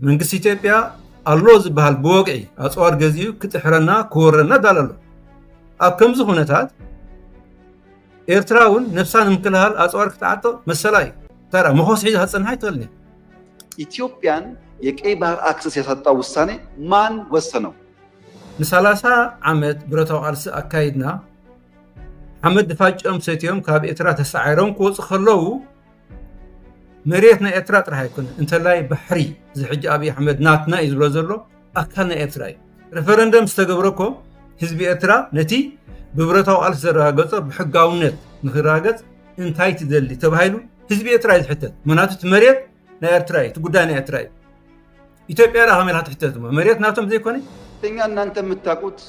መንግስቲ ኢትዮጵያ ኣሎ ዝበሃል ብወግዒ ኣፅዋር ገዚኡ ክትሕረና ክወረና ዳለሎ ኣብ ከምዚ ኩነታት ኤርትራ እውን ነፍሳ ንምክልኻል ኣፅዋር ክትዓጦ መሰላ እዩ ታዲያ መኾስ ሒዛ ክፀንሓ ይትኽእልኒ ኢትዮጵያን የቀይ ባህር አክሰስ ያሳጣው ውሳኔ ማን ወሰነው? ን30 ዓመት ብረታዊ ቃልሲ ኣካይድና ሓመድ ድፋጭኦም ሰትዮም ካብ ኤርትራ ተሰዓይሮም ክወፁ ከለዉ መሬት ናይ ኤርትራ ጥራሕ ኣይኮነ እንተላይ ባሕሪ ዝሕጂ ኣብይ ኣሕመድ ናትና እዩ ዝብሎ ዘሎ ኣካል ናይ ኤርትራ እዩ ሬፈረንደም ዝተገብረኮ ህዝቢ ኤርትራ ነቲ ብብረታዊ ቃልሲ ዘረጋገፆ ብሕጋውነት ንክረጋገፅ እንታይ ትደሊ ተባሂሉ ህዝቢ ኤርትራ እዩ ዝሕተት ምክንያቱ እቲ መሬት ናይ ኤርትራ እዩ እቲ ጉዳይ ናይ ኤርትራ እዩ ኢትዮጵያ ዳ ከመይ ትሕተት መሬት ናቶም ዘይኮነ እኛ እናንተ የምታውቁት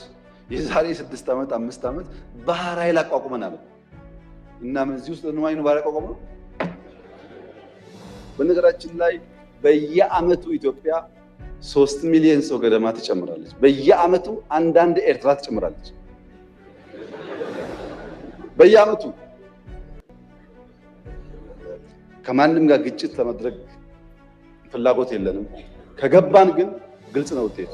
የዛሬ 6 ዓመት 5 ዓመት ባህር ኃይል አቋቁመናል እና ምን እዚህ ውስጥ ነው ማይኑ ባህር አቋቁመ በነገራችን ላይ በየአመቱ ኢትዮጵያ 3 ሚሊዮን ሰው ገደማ ትጨምራለች በየአመቱ አንዳንድ ኤርትራ ትጨምራለች በየአመቱ ከማንም ጋር ግጭት ለማድረግ ፍላጎት የለንም ከገባን ግን ግልጽ ነው ውጤቱ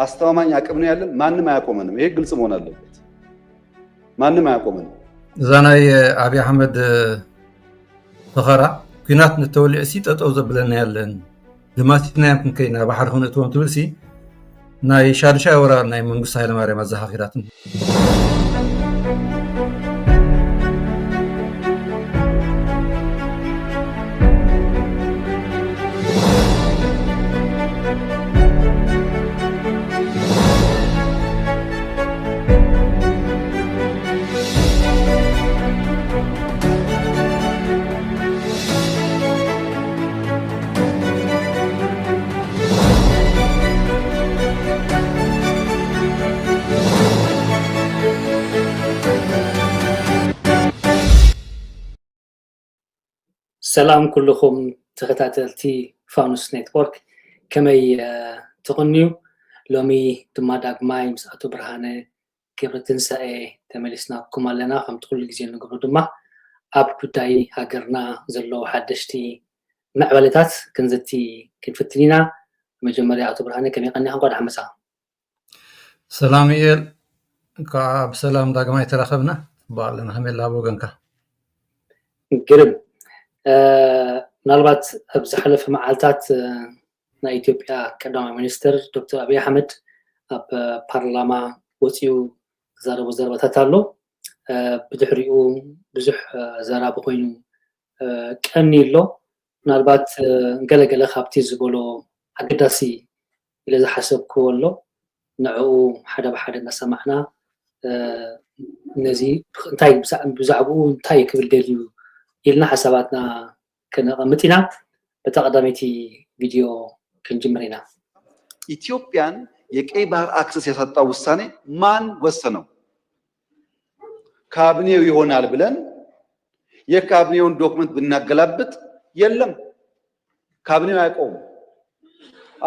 አስተማማኝ አቅም ነው ያለን ማንም አያቆመንም ይሄ ግልጽ መሆን አለበት ማንም አያቆመንም ዛናይ አብይ አህመድ ተኸራ ኩናት ንተወልዕሲ ጠጠው ዘብለና ያለን ድማቲትና ያምከይና ባህር ሁነቶም ትብልሲ ናይ ሻድሻይ ወራር ናይ መንግስት ኃይለማርያም አዘኻኺራትን سلام كلكم تخاتلتي فانوس نتورك كمي تغنيو لومي تماداق مايمس أتو برهانة كبرتنساء تملسنا كمالنا خم تقول لجزين نقبل دماء أب كتاي هاقرنا زلو حدشتي معولتات كنزتي كنفتنينا مجمري أتو برهانة كمي قني هنقود حمسا سلام إيل كعب سلام داقماي تراخبنا بعلنا هم الله بوغنكا قرب ምናልባት ኣብ ዝሓለፈ መዓልታት ናይ ኢትዮጵያ ቀዳማይ ሚኒስትር ዶክተር አብይ አሕመድ ኣብ ፓርላማ ወፂኡ ዘረቡ ዘረባታት ኣሎ ብድሕሪኡ ብዙሕ ዘራብ ኮይኑ ቀኒሎ ምናልባት ገለገለ ካብቲ ዝበሎ ኣገዳሲ ኢለ ዝሓሰብክዎ ኣሎ ንዕኡ ሓደ ብሓደ እናሰማዕና ነዚ እንታይ ብዛዕባኡ እንታይ ክብል ደልዩ إلنا حساباتنا كنقمتنا بتقدمتي فيديو كنجمرينا ኢትዮጵያን የቀይ ባህር አክሰስ ያሳጣው ውሳኔ ማን ወሰነው ካቢኔው ይሆናል ብለን የካቢኔውን ዶክመንት ብናገላብጥ የለም ካቢኔው አይቆም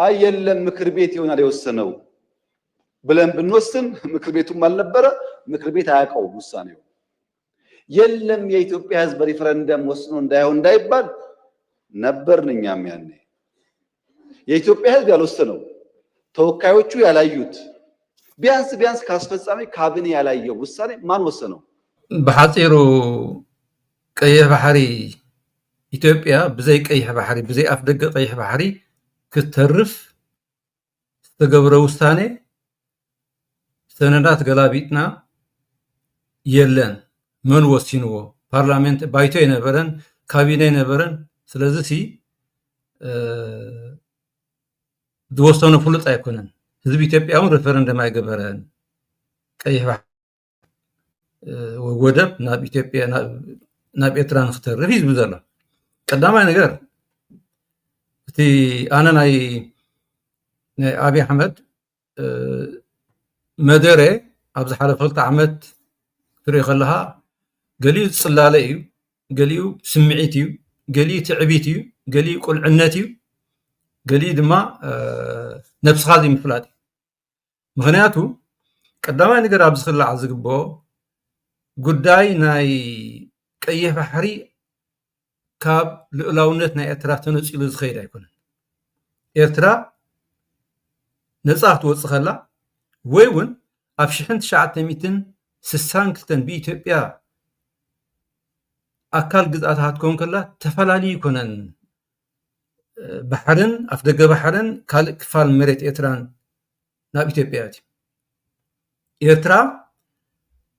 አይ የለም ምክር ቤት ይሆናል የወሰነው ብለን ብንወስን ምክር ቤቱም አልነበረ ምክር ቤት አያውቀውም ውሳኔው የለም የኢትዮጵያ ህዝብ ሪፈረንደም ወስኖ እንዳይባል ነበርንኛም ያኔ የኢትዮጵያ ህዝብ ያልወሰነው ተወካዮቹ ያላዩት ቢያንስ ካስፈጻሚ ካቢኔ ያላየው ውሳኔ ማን ወሰነው በሐፂሩ ቀይሕ ባሕሪ ኢትዮጵያ ብዘይ ቀይሕ ባሕሪ ብዘይ ኣፍደገ ቀይሕ ባሕሪ ክትተርፍ ዝተገብረ ውሳኔ ሰነዳት ገላቢጥና የለን من وسينو بارلمنت بايتو ينبرن كابينه ينبرن ስለዚህ ሲ ድወሰኑ ፍሉጥ አይኮነን ህዝብ ኢትዮጵያውን ሬፈረንደም አይገበረን ቀይሕ ወደብ ናብ ኢትዮጵያ ናብ ኤርትራ ንክተርፍ ህዝብ ዘሎ ቀዳማይ ነገር እቲ ኣነ ናይ አብይ አሕመድ መደረ ኣብዚ ሓለፈ 2 ዓመት ትርኢ ከለሃ ገሊኡ ጽላለ እዩ ገሊኡ ስምዒት እዩ ገሊኡ ትዕቢት እዩ ገሊኡ ቁልዕነት እዩ ገሊኡ ድማ ነፍስኻ ምፍላጥ ምክንያቱ ቀዳማይ ነገር ኣብ ዝኽላዕ ዝግብኦ ጉዳይ ናይ ቀይሕ ባሕሪ ካብ ልዕላውነት ናይ ኤርትራ ተነፂሉ ዝኸይድ ኣይኮነን ኤርትራ ነፃ ክትወፅእ ከላ ወይ እውን ኣብ 1962 ብኢትዮጵያ ኣካል ግዝኣታት ክትከውን ከላ ተፈላለዩ ይኮነን ባሕርን ኣፍ ደገ ባሕርን ካልእ ክፋል መሬት ኤርትራን ናብ ኢትዮጵያ እዩ ኤርትራ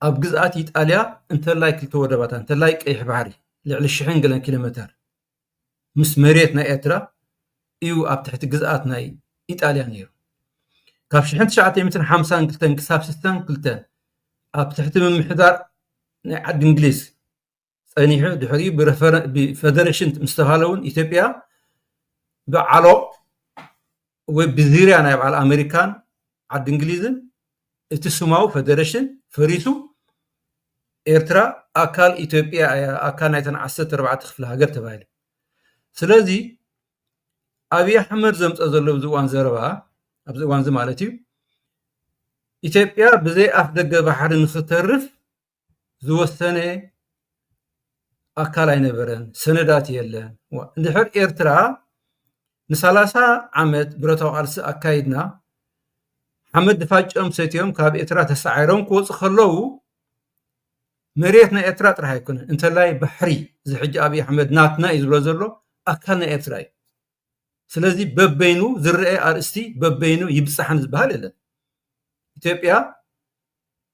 ኣብ ግዝኣት ኢጣልያ እንተላይ ክልተ ወደባታ እንተላይ ቀይሕ ባሕሪ ልዕሊ 1,000 ገለን ኪሎ ሜትር ምስ መሬት ናይ ኤርትራ እዩ ኣብ ትሕቲ ግዝኣት ናይ ኢጣልያ ነይሩ ካብ 1952 ክሳብ 62 ኣብ ትሕቲ ምምሕዳር ናይ ዓዲ እንግሊዝ ፀኒሑ ድሕሪኡ ብፌደሬሽን ምስ ተባሃለ እውን ኢትዮጵያ ብዓሎ ወይ ብዚርያ ናይ በዓል ኣሜሪካን ዓዲ እንግሊዝን እቲ ስማዊ ፌደሬሽን ፈሪሱ ኤርትራ ኣካል ኢትዮጵያ ኣካል ናይተን 14 ክፍለ ሃገር ተባሂሉ ስለዚ ኣብይ ኣሕመድ ዘምፀ ዘሎ ኣብዚ እዋን ዘረባ ኣብዚ እዋን እዚ ማለት እዩ ኢትዮጵያ ብዘይ ኣፍ ደገ ባሕሪ ንክተርፍ ዝወሰነ ኣካል ኣይነበረን ሰነዳት የለን እንድሕር ኤርትራ ን30 ዓመት ብረታዊ ቃልሲ ኣካይድና ሓመድ ድፋጮም ሰትዮም ካብ ኤርትራ ተሰዓይሮም ክወፁ ከለዉ መሬት ናይ ኤርትራ ጥራሕ ኣይኮነን እንተላይ ባሕሪ እዚ ሕጂ ኣብይ ኣሕመድ ናትና እዩ ዝብሎ ዘሎ ኣካል ናይ ኤርትራ እዩ ስለዚ በበይኑ ዝርአ ኣርእስቲ በበይኑ ይብፃሕን ዝበሃል የለን ኢትዮጵያ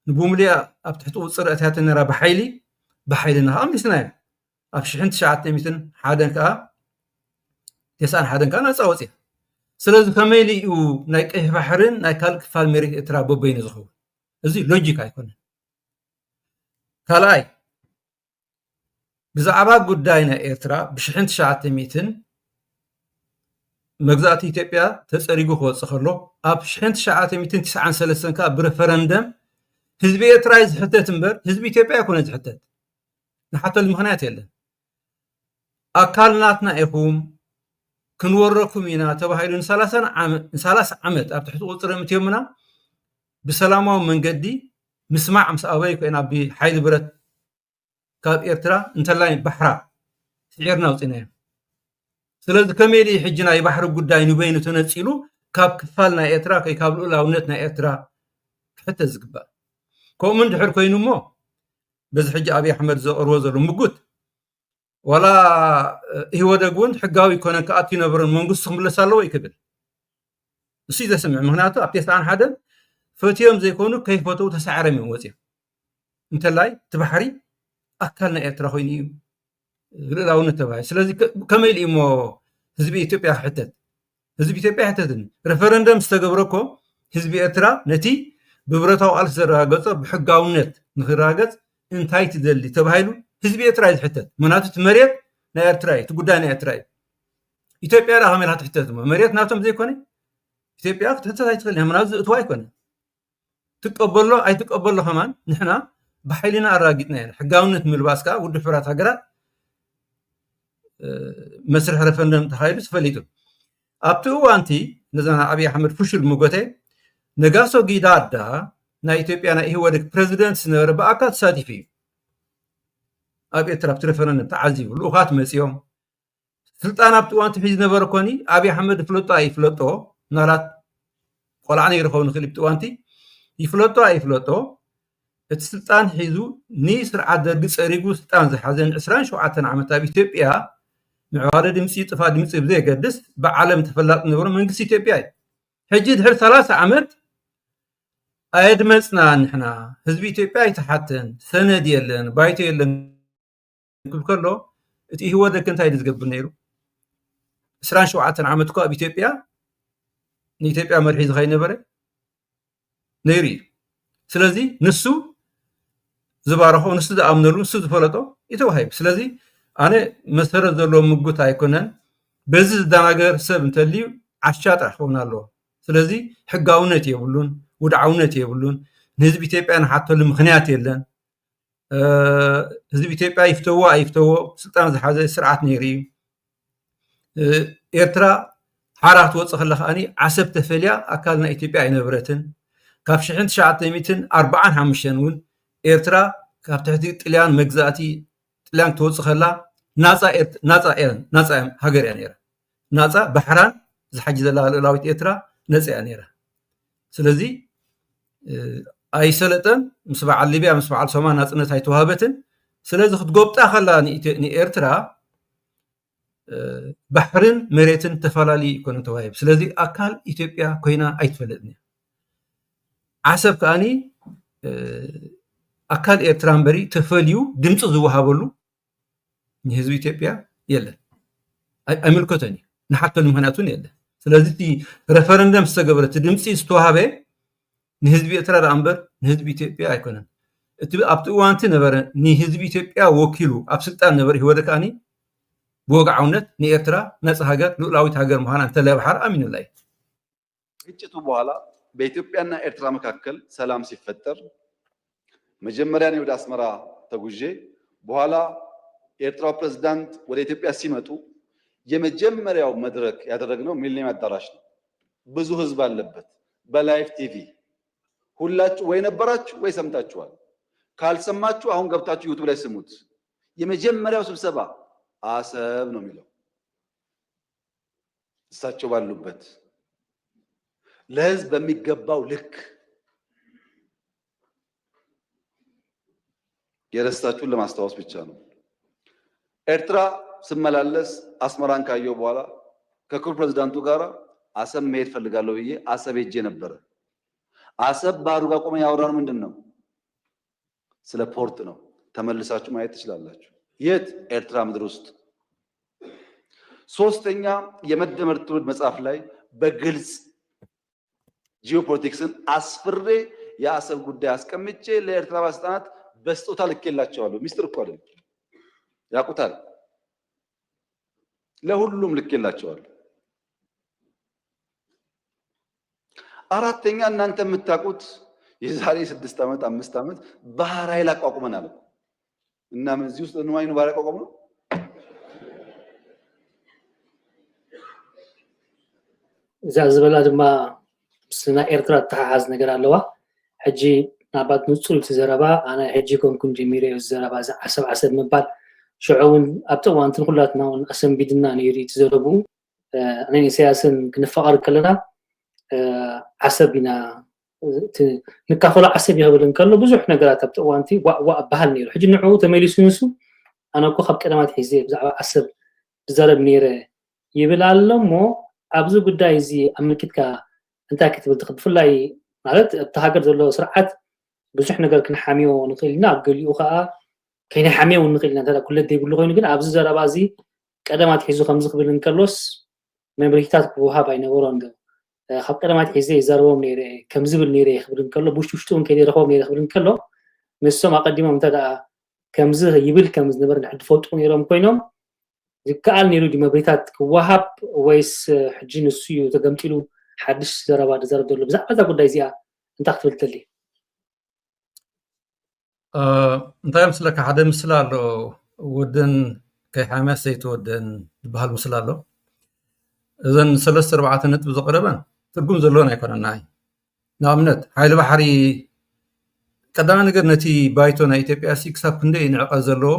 ንቡምልያ ኣብ ትሕቲ ቁፅር እትያተ ነራ ብሓይልና ከዓ ኣምሊስናዮ ኣብ 1901 ከዓ 91 ከዓ ነፃ ወፅያ ስለዚ ከመይ እዩ ናይ ቀይሕ ባሕርን ናይ ካልእ ክፋል መሬት ኤርትራ በበይኑ ዝኸውን እዚ ሎጂክ ኣይኮነን ካልኣይ ብዛዕባ ጉዳይ ናይ ኤርትራ ብ1900 መግዛእቲ ኢትዮጵያ ተፀሪጉ ክወፅእ ከሎ ኣብ 1993 ከዓ ብሬፈረንደም ህዝቢ ኤርትራ ዝሕተት እምበር ህዝቢ ኢትዮጵያ ኣይኮነ ዝሕተት ንሓተሉ ምክንያት የለን ኣካል ናትና ኢኹም ክንወረኩም ኢና ተባሂሉ ን30 ዓመት ኣብ ትሕቲ ቁፅሪ ምትዮምና ብሰላማዊ መንገዲ ምስማዕ ምስ ኣበይ ኮይና ብሓይሊ ብረት ካብ ኤርትራ እንተላይ ባሕራ ስዒርና ውፅና እዮም ስለዚ ከመይ ኢሉ ሕጂ ናይ ባሕሪ ጉዳይ ንበይኑ ተነፂሉ ካብ ክፋል ናይ ኤርትራ ከይ ካብ ልኡላውነት ናይ ኤርትራ ክሕተት ዝግባእ ከምኡን ድሕር ኮይኑ እሞ በዚ ሕጂ ኣብይ ኣሕመድ ዘቕርቦ ዘሎ ምጉት ወላ ይወደግ እውን ሕጋዊ ይኮነን ከኣቱ ይነበረን መንግስቱ ክምለስ ኣለዎ ይክብል እሱ እዩ ዘስምዕ ምክንያቱ ኣብ 91 ፈትዮም ዘይኮኑ ከይፈተው ተሳዕረም እዮም ወፅዮም እንተላይ እቲ ባሕሪ ኣካል ናይ ኤርትራ ኮይኑ እዩ ልኡላውነት ተባሂሉ ስለዚ ከመይ ኢሉ እሞ ህዝቢ ኢትዮጵያ ክሕተት ህዝቢ ኢትዮጵያ ሕተትን ሬፈረንደም ዝተገብረኮ ህዝቢ ኤርትራ ነቲ ብብረታዊ ቃልሲ ዘረጋገፆ ብሕጋውነት ንክረጋገፅ እንታይ ትደሊ ተባሂሉ ህዝቢ ኤርትራ እዩ ዝሕተት ምክንያቱ እቲ መሬት ናይ ኤርትራ እዩ እቲ ጉዳይ ናይ ኤርትራ እዩ ኢትዮጵያ ዳ ከመይ ኢላ ትሕተት እሞ መሬት ናብቶም ዘይኮነ ኢትዮጵያ ክትሕተት ኣይትኽእል ምክንያቱ ዝእትዋ ኣይኮነ ትቀበሎ ኣይትቀበሎ ከማን ንሕና ብሓይልና ኣረጋጊጥና ኢና ሕጋውነት ምልባስ ከዓ ውድብ ሕብራት ሃገራት መስርሕ ሬፈረንደም ተካይዱ ተፈሊጡ ኣብቲ እዋንቲ ነዛና ኣብይ ኣሕመድ ፍሹል ምጎተ ነጋሶ ጊዳዳ ናይ ኢትዮጵያ ናይ ኢህወደግ ፕሬዚደንት ዝነበረ ብኣካል ተሳቲፉ እዩ ኣብ ኤርትራ ኣብቲ ሬፈረንደም ተዓዚቡ ልኡኻት መፅኦም ስልጣን ኣብቲ እዋን ሒዙ ዝነበረ ኮኒ ኣብይ ኣሕመድ ይፍለጦ ኣይፍለጦ ምናልባት ቆልዓ ነይሩ ክኸውን ይኽእል ብቲ እዋንቲ ይፍለጦ ኣይፍለጦ እቲ ስልጣን ሒዙ ንስርዓት ደርጊ ፀሪጉ ስልጣን ዝሓዘን 27 ዓመት ኣብ ኢትዮጵያ ምዕባለ ድምፂ ጥፋ ድምፂ ብዘየገድስ ብዓለም ተፈላጢ ዝነበረ መንግስቲ ኢትዮጵያ እዩ ሕጂ ድሕሪ 30 ዓመት ኣየድመፅና ንሕና ህዝቢ ኢትዮጵያ ኣይተሓተን ሰነድ የለን ባይቶ የለን ክብል ከሎ እቲ ኢህወደግ እንታይ ዝገብር ነይሩ 27 ዓመት እኮ ኣብ ኢትዮጵያ ንኢትዮጵያ መርሒ ዝኸይነበረ ነይሩ እዩ ስለዚ ንሱ ዝባረኾ ንሱ ዝኣምነሉ ንሱ ዝፈለጦ ይተዋሂብ ስለዚ ኣነ መሰረት ዘለዎ ምጉት ኣይኮነን በዚ ዝደናገር ሰብ እንተልዩ ዓሻ ጥራሕ ክኸውን ኣለዎ ስለዚ ሕጋውነት የብሉን ውድዓውነት የብሉን ንህዝቢ ኢትዮጵያ ንሓተሉ ምክንያት የለን ህዝቢ ኢትዮጵያ ይፍተዎ ኣይፍተዎ ስልጣን ዝሓዘ ስርዓት ነይሩ እዩ ኤርትራ ሓራ ክትወፅእ ከላ ከዓኒ ዓሰብ ተፈልያ ኣካል ናይ ኢትዮጵያ ኣይነበረትን ካብ 1945 እውን ኤርትራ ካብ ትሕቲ ጥልያን መግዛእቲ ጥልያን ክትወፅእ ከላ ናፃ ሃገር እያ ነይራ ናፃ ባሕራን ዝሓጂ ዘላ ልዕላዊት ኤርትራ ነፅያ ነይራ ስለዚ ኣይሰለጠን ምስ በዓል ሊብያ ምስ በዓል ሶማል ናፅነት ኣይተዋሃበትን ስለዚ ክትጎብጣ ከላ ንኤርትራ ባሕርን መሬትን ተፈላለዩ ይኮኑ ተዋሂብ ስለዚ ኣካል ኢትዮጵያ ኮይና ኣይትፈለጥን ዓሰብ ከኣኒ ኣካል ኤርትራ እምበሪ ተፈልዩ ድምፂ ዝወሃበሉ ንህዝቢ ኢትዮጵያ የለን ኣይምልከቶን ንሓተሉ ምክንያቱን የለን ስለዚ እቲ ረፈረንደም ዝተገበረ እቲ ድምፂ ዝተዋሃበ ንህዝቢ ኤርትራ እምበር ንህዝቢ ኢትዮጵያ ኣይኮነን እቲ ኣብቲ እዋንቲ ነበረ ንህዝቢ ኢትዮጵያ ወኪሉ ኣብ ስልጣን ነበረ ይወደ ከኣኒ ብወግዓውነት ንኤርትራ ነፃ ሃገር ልኡላዊት ሃገር ምዃና እንተለባሕር ኣሚኑላይ ግጭቱ በኋላ በኢትዮጵያና ኤርትራ መካከል ሰላም ሲፈጠር መጀመሪያ ነው ወደ አስመራ ተጉዤ በኋላ የኤርትራው ፕሬዝዳንት ወደ ኢትዮጵያ ሲመጡ የመጀመሪያው መድረክ ያደረግነው ሚሊኒየም አዳራሽ ነው። ብዙ ህዝብ አለበት። በላይቭ ቲቪ ሁላችሁ ወይ ነበራችሁ ወይ ሰምታችኋል። ካልሰማችሁ አሁን ገብታችሁ ዩቲዩብ ላይ ስሙት። የመጀመሪያው ስብሰባ አሰብ ነው የሚለው እሳቸው ባሉበት ለህዝብ በሚገባው ልክ የረሳችሁን ለማስታወስ ብቻ ነው። ኤርትራ ስመላለስ አስመራን ካየው በኋላ ከክቡር ፕሬዝዳንቱ ጋር አሰብ መሄድ ፈልጋለሁ ብዬ አሰብ ሄጄ ነበር። አሰብ ባህሩ ጋር ቆመን ያወራነው ምንድነው? ስለ ፖርት ነው። ተመልሳችሁ ማየት ትችላላችሁ። የት? ኤርትራ ምድር ውስጥ። ሶስተኛ የመደመር ትውልድ መጽሐፍ ላይ በግልጽ ጂኦፖለቲክስን አስፍሬ የአሰብ ጉዳይ አስቀምጬ ለኤርትራ ባለስልጣናት በስጦታ ልኬላቸዋለሁ። ሚስጥር እኮ አይደለም፣ ያውቁታል። ለሁሉም ልኬላቸዋለሁ። አራተኛ እናንተ የምታውቁት የዛሬ 6 ዓመት 5 ዓመት ባህር ኃይል አቋቁመናል እና ምን እዚህ ውስጥ ነው ባህር አቋቁመ ነው። እዛ ዝበላ ድማ ስና ኤርትራ ተሓሓዝ ነገር ኣለዋ ሕጂ ናባት ንጹር ተዘረባ ኣነ ሕጂ ኮንኩን ጀሚሬ ዘረባ ዓሰብ ምባል ሽዑውን ኣብቲ እዋንትን ኩላትና እውን ኣሰንቢድና ነይሩ ተዘረቡ ኣነ ኢሳያስን ክንፈቐር ከለና ዓሰብ ኢና ንካፈሎ ዓሰብ ይኸብልን ከሎ ብዙሕ ነገራት ኣብቲ እዋንቲ ዋእ ባህል ነይሩ ሕጂ ንዕኡ ተመሊሱ ንሱ ኣነ እኮ ካብ ቀደማት ሒዜ ብዛዕባ ዓሰብ ዝዛረብ ነይረ ይብል ኣሎ እሞ ኣብዚ ጉዳይ እዚ ኣመልኪትካ እንታይ ክትብል ትኽእል ብፍላይ ማለት ኣብቲ ሃገር ዘሎ ስርዓት ብዙሕ ነገር ክንሓምዮ ንኽእል ኢና ኣብ ገሊኡ ከዓ ከይነሓምዮ ንኽእል ኢና እንተዳ ኩለት ዘይብሉ ኮይኑ ግን ኣብዚ ዘረባ እዚ ቀደማት ሒዙ ከምዚ ክብል እንከሎስ መምርሒታት ክወሃብ ኣይነበሮን ዶ ካብ ቀደማት ሒዘ ይዛረቦም ነይረ ከም ዝብል ነይረ ይኽብል እንከሎ ብውሽጡ እውን ከይደረኸቦም ነይረ ይኽብል እንከሎ ንሶም ኣቐዲሞም እንተዳ ከምዚ ይብል ከም ዝነበረ ንሕድ ፈልጡ ነይሮም ኮይኖም ዝከኣል ነይሩ ዲ መምርሒታት ክወሃብ ወይስ ሕጂ ንሱ እዩ ተገምጢሉ ሓድሽ ዘረባ ዝዛረብ ዘሎ ብዛዕባ እዛ ጉዳይ እዚኣ እንታይ ክትብል ትደሊ? እንታይ ምስለካ ሓደ ምስሊ ኣሎ ወደን ከይሓምያስ ዘይተወደን ዝበሃል ምስሊ ኣሎ እዘን 3-4 ነጥቢ ዘቕረበን ትርጉም ዘለዎን ኣይኮነናይ ንኣብነት ሓይሊ ባሕሪ ቀዳማይ ነገር ነቲ ባይቶ ናይ ኢትዮጵያ ሲ ክሳብ ክንደይ ንዕቐት ዘለዎ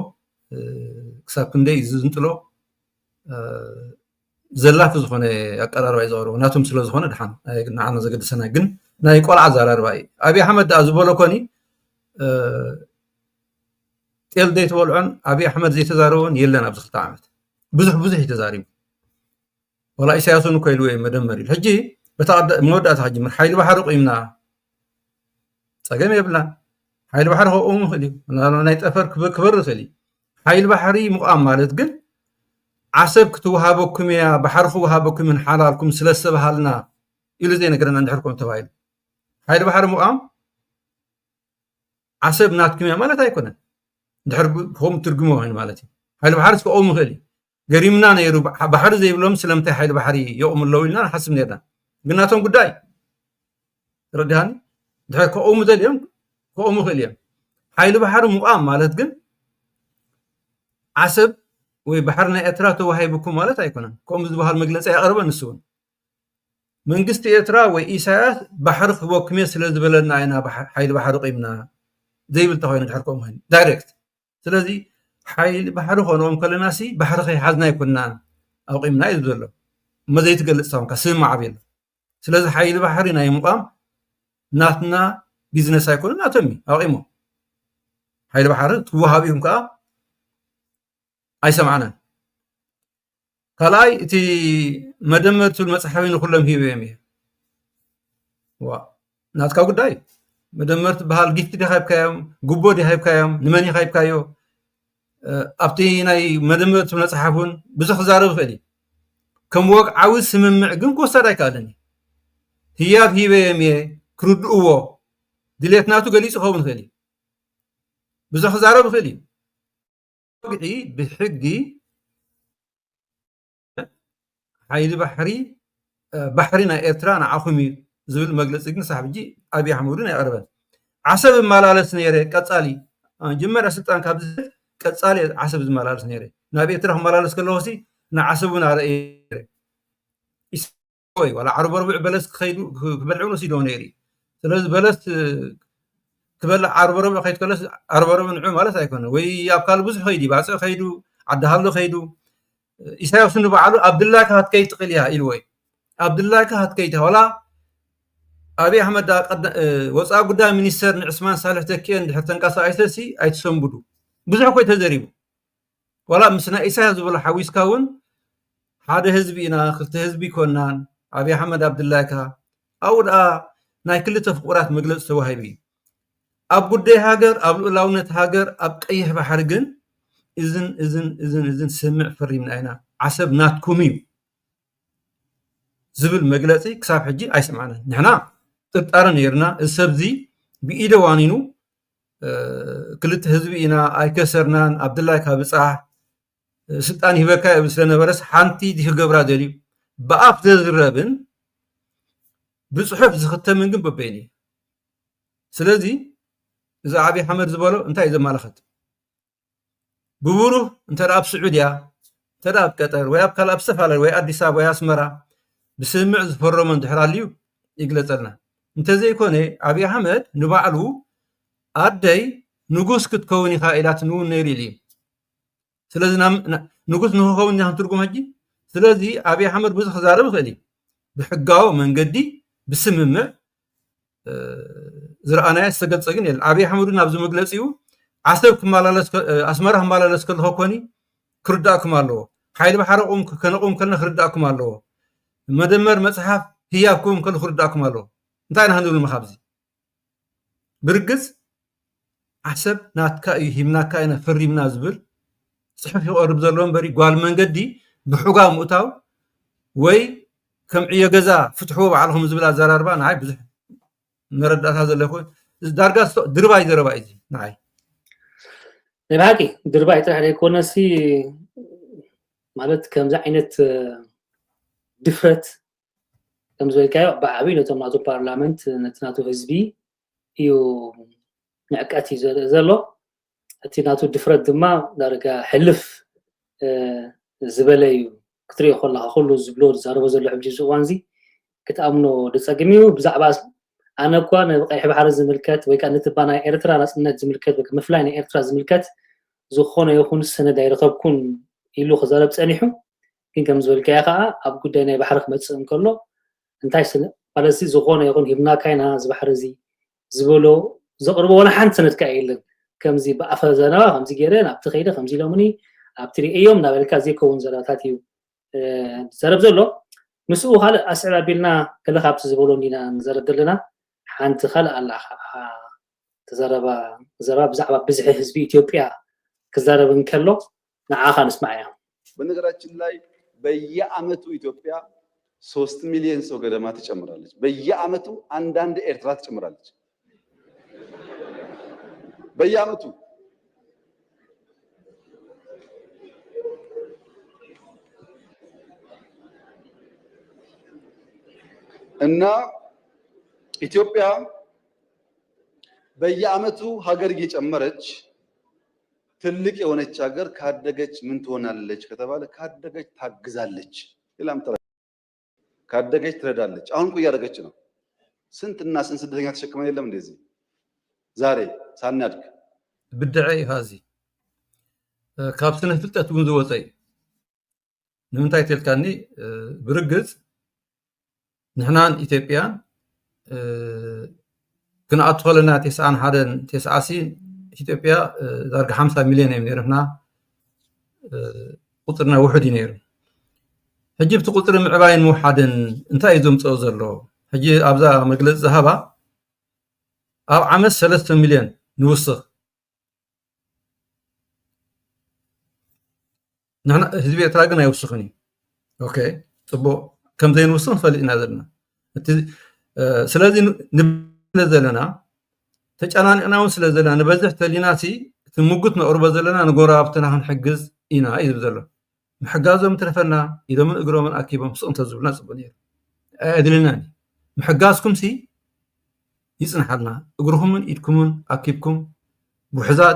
ክሳብ ክንደይ ዝንጥሎ ዘላፊ ዝኾነ ኣቀራርባ እዩ ዘቕርቡ ናቶም ስለ ዝኾነ ድሓን ንዓና ዘገድሰና ግን ናይ ቆልዓ ዘራርባ እዩ ኣብዪ ኣሕመድ ኣ ዝበሎ ኮኒ ጤል ዘይተበልዖን ኣብዪ ኣሕመድ ዘይተዛረቦን የለን ኣብዚ 2 ዓመት ብዙሕ እዩ ተዛሪቡ ወላ ኢሳያስን እኮ ኢሉ መደመር ኢሉ ሕጂ መወዳእታ ክጅምር ሓይሊ ባሕሪ ቂምና ፀገም የብላን ሓይሊ ባሕሪ ክቕሙ ይኽእል እዩ ናይ ጠፈር ክበር ይኽእል እዩ ሓይሊ ባሕሪ ምቋም ማለት ግን ዓሰብ ክትወሃበኩም እያ ባሕሪ ክወሃበኩም ሓላልኩም ስለዝተባሃልና ኢሉ ዘይነገረና እንድሕርኩም ተባሂሉ ሓይሊ ባሕሪ ምቋም ዓሰብ ናትኩም እያ ማለት ኣይኮነን እንድሕር ከምኡ ትርጉሞ ኮይኑ ማለት እዩ ሓይሊ ባሕሪ ክቐሙ ይኽእል እዩ ገሪምና ነይሩ ባሕሪ ዘይብሎም ስለምንታይ ሓይሊ ባሕሪ የቕሙ ኣለዉ ኢልና ንሓስብ ነርና ግን ናቶም ጉዳይ ረዲሃኒ ድሕር ከቐሙ ዘልዮም ከቐሙ ይኽእል እዮም ሓይሊ ባሕሪ ምቋም ማለት ግን ዓሰብ ወይ ባሕሪ ናይ ኤርትራ ተዋሂብኩም ማለት ኣይኮነን ከምኡ ዝበሃል መግለፂ ያቐርበ ንሱ እውን መንግስቲ ኤርትራ ወይ ኢሳያስ ባሕሪ ክህበኩም እየ ስለ ዝበለና ኢና ሓይሊ ባሕሪ ቂምና ዘይብል እንተኮይኑ ድሕር ከምኡ ኮይኑ ዳይሬክት ስለዚ ሓይሊ ባሕሪ ኮኖም ከለና ሲ ባሕሪ ከይሓዝና ኣይኮንናን ኣቂምና እዩ ዘሎ ما زي تقلص سام كسمع عبيل سلازي حيل بحري ناي مقام ناتنا بيزنس هيكون ناتمي أقيمه حيل بحر توهابيهم كا أي سمعنا كلاي تي مدمر تول مصحفين كلهم هي بيمي وا ناتكا قداي مدمرت بحال جيفت دي خايب كايم قبو دي خايب كايم نماني خايب كايو أبتي ناي مدمرت مصحفون بزخ زارب خلي كم وقت عاوز سممع قم كوسا راي كادني هي بيمي كرود أوه دليت ناتو قليس خوون خلي بزخ زارب خلي وقعي بحقي حيل بحري بحرنا إيرترانا عخمي زول مجلس إجن صاحبي أبي حمودنا يقربان عصب مالالس نيرة كتالي جمر أسلطان كابز كتالي عصب مالالس نيرة نبي ترى مالالس كلوسي نعصبنا على إيه يسوي ولا عرب ربع بلس خيدو كبلعون سيدون نيري ثلاث بلس كبلع عرب ربع خيد كلس عرب ربع نعم مالس هيكون ويابقى بس خيدي بس خيدو عدها له خيدو إسحاق سنو بعلو عبد الله كهات كيت قليها إلوي عبد الله كهات كيت ولا أبي أحمد وصا قدام منيستر عثمان صالح تكين حتى انقص أيسسي أيتسنبدو بزح كوي تزريبو ولا مسنا إسحاق زبل حويس كون هذا حزبنا خلت حزبي كونان أبي أحمد عبد الله كه أو ناي كل تفقرات مجلس سواهيبي أب قدي هاجر أب لونة هاجر أب أيه بحرجن إذن سمع فري من أين عصب ناتكميو زبل مجلسي كساب حجي أي سمعنا نحنا تتقارن نيرنا السبزي بإيده وانينو كلت حزبينا أي كسرنان عبد الله كابصح سلطان هبكا بسلنا برس حانتي دي قبرا دلي بأف تزربن بصحف زختم من جنب بيني سلازي إذا عبي حمد زبالو انت إذا ما لخت ببورو انت راب سعوديا تراب قطر وياب كلاب سفالر ويا أديس أبابا ويا أسمرا بسمع زفرمن دحراليو يقلصنا انت زي كوني عبي أحمد نبعلو أدي نقوس كتكوني خائلات نون نيريلي سلازي نقوس نهوكوني نحن ترقم هجي سلازي عبي أحمد بزخ زارب خلي بحقاو من قدي بسممع زرعنا استقل صقين يل عبي أحمد نابزو مقلسيو عصب كمالالس أسمره مالالس كل هوكوني كرداكم الله حيل بحرقهم كنقوم كلنا خرداكم الله مدمر مصحف هياكم كل خرداكم الله انتاينا هندول المخابزي برقز عصب ناتكا يهمناكا انا فري منازبل صحف يقرب زلون بري قال من قدي بحقا مؤتاو وي كم عيا قزا فتحوا بعلهم زبلا زراربان هاي بزح نردات هذا اللي يكون دارقا درباي زي ناي نباقي درباي ترى يكون سي مالت كم زعينة دفرت كم زي كايو بعبي نتناتو بارلمنت نتناتو حزبي يو نعكاتي زلو اتناتو دفرت دما دارقا حلف زبليو كتري خلا خلو زبلو زاربو زلو حبجي زوانزي كتامنو دصقميو بزعبا انا كون بقى بحر زملكات وي كان تبانا ايرترا ناسنت زملكات وك مفلاين ايرترا زملكات زخونه يكون السنه دايرتكون إلو خزارب سأنيحو كن كم زول كياقا أب قدينا بحرق متسم كله انتاي سنة بلسي زغونا يقول هبنا كاينا زبحر زي زبولو زقربو ولا حان سنة كايلن كم زي بأفزانا خمزي جيرين أبتخيدا خمزي لومني أبتري أيوم نابلكا زي كون زراتاتيو زرب زولو مسؤو خال أسعلا بيلنا كلا خابس زبولو نينا نزرد لنا حان تخال الله تزربا زراب زعبا بزحي حزبي إثيوبيا كزرب نكلو نعاخا نسمعها በነገራችን ላይ በየአመቱ ኢትዮጵያ 3 ሚሊዮን ሰው ገደማ ትጨምራለች በየአመቱ አንዳንድ ኤርትራ ትጨምራለች በየአመቱ እና ኢትዮጵያ በየአመቱ ሀገር እየጨመረች ትልቅ የሆነች ሀገር ካደገች ምን ትሆናለች ከተባለ ካደገች ታግዛለች ሌላም ካደገች ትረዳለች አሁን እኮ ያደረገች ነው ስንትና ስንት ስደተኛ ተሸክመን የለም እንደዚህ ዛሬ ሳናድግ ብድዒ ሃዚ ካብስነ ፍልጠት ውን ዝወፀይ ንምንታይ ትልካኒ ብርግጽ ንሕናን ኢትዮጵያን كنا أدخلنا 91 إثيوبيا درجة 5 مليون يمنيرنا قطرنا واحد ينير هجبت قطر معباين موحد انتا يزوم تصوزر له هجي أبزا مجلس ذهبا أو عمل 3 مليون نوسخ نحن هزبي تراجنا يوسخني أوكي طب كم زين وصل فلقينا ذلنا سلازي نبلزلنا تجعلنا ون سلازلنا نبزح تليناسي تموجت نقرب زلنا نقرا بتنا هنحجز إنا إذا بزلنا محجازهم تلفنا إذا من أقرأ من أكيبهم صنت زبلنا صبنير أدلناني محجازكم سي يسنح لنا أقرهم من إيدكم أكيبكم وحزاد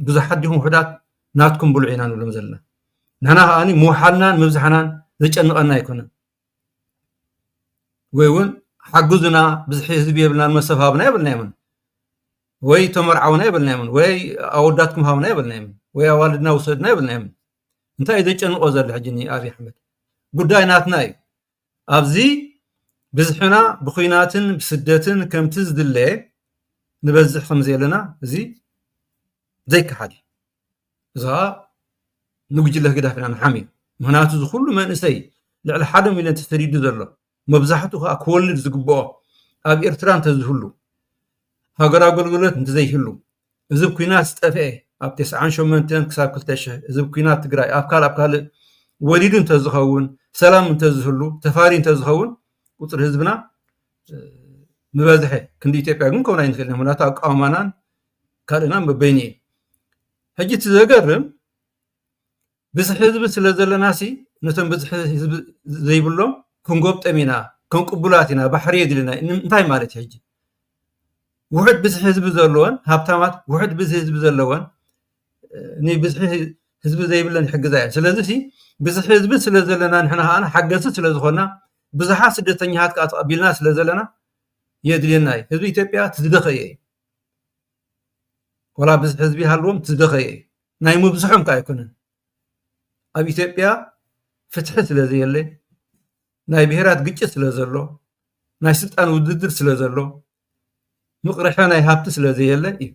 بزحدهم وحدات ناتكم بالعينان ولا مزلنا نحنا أني موحلنا مزحنا ذيك أنه أنا يكون ويون حجزنا بزحي زبيه بلنا المسافة بنا يبلنا وي تمرعونا يبلنا وي أوداتكم هاونا يبلنا وي والدنا وصدنا يبلنا انت إذا أنه أزر الحجني أبي أحمد قدايناتنا أبزي بزحنا بخينات بسدات كم تزد اللي نبزح خمزي لنا زيك حالي إذا نوجد له كده فينا نحمي مهناتو كل ما نسي لعل حدا من اللي تستريد ذله مبزحته أكول زقبوه أب إرتران تزهلو هاجر أقولت أنت زي هلو إذا بكينات استفاء أب 9 شمنتين كسب كل تشة إذا بكينات تقرأ أبكال وليد تزخون سلام تزهلو تفاري تزخون وطر حزبنا مبازحه كندي تبعون كونا ينخلنا مناطق أقامنا كارنا مبينين هجي تزقرم بس حزب سلازل ناسي نتم بس حزب زي بلو كنقبت أمينا كنقبلاتنا بحرية دلنا انتهي مالتي هجي واحد بس حزب زلوان هابتامات واحد بس حزب زلوان ني بس حزب زي بلو حق زي سلازي بس حزب سلازلنا نحنا أنا حقست سلازخونا بزحا سدتني هات قابلنا سلازلنا يدلنا حزب إثيوبيا تدخي ولا بس حزبي هالوم تدخي ناي مبزحهم كايكونن أبي إثيوبيا فتحت سلازي اللي ناي بهرات قجة سلازلو ناي سلطان وددر سلازلو مقرحة ناي هابت سلازي اللي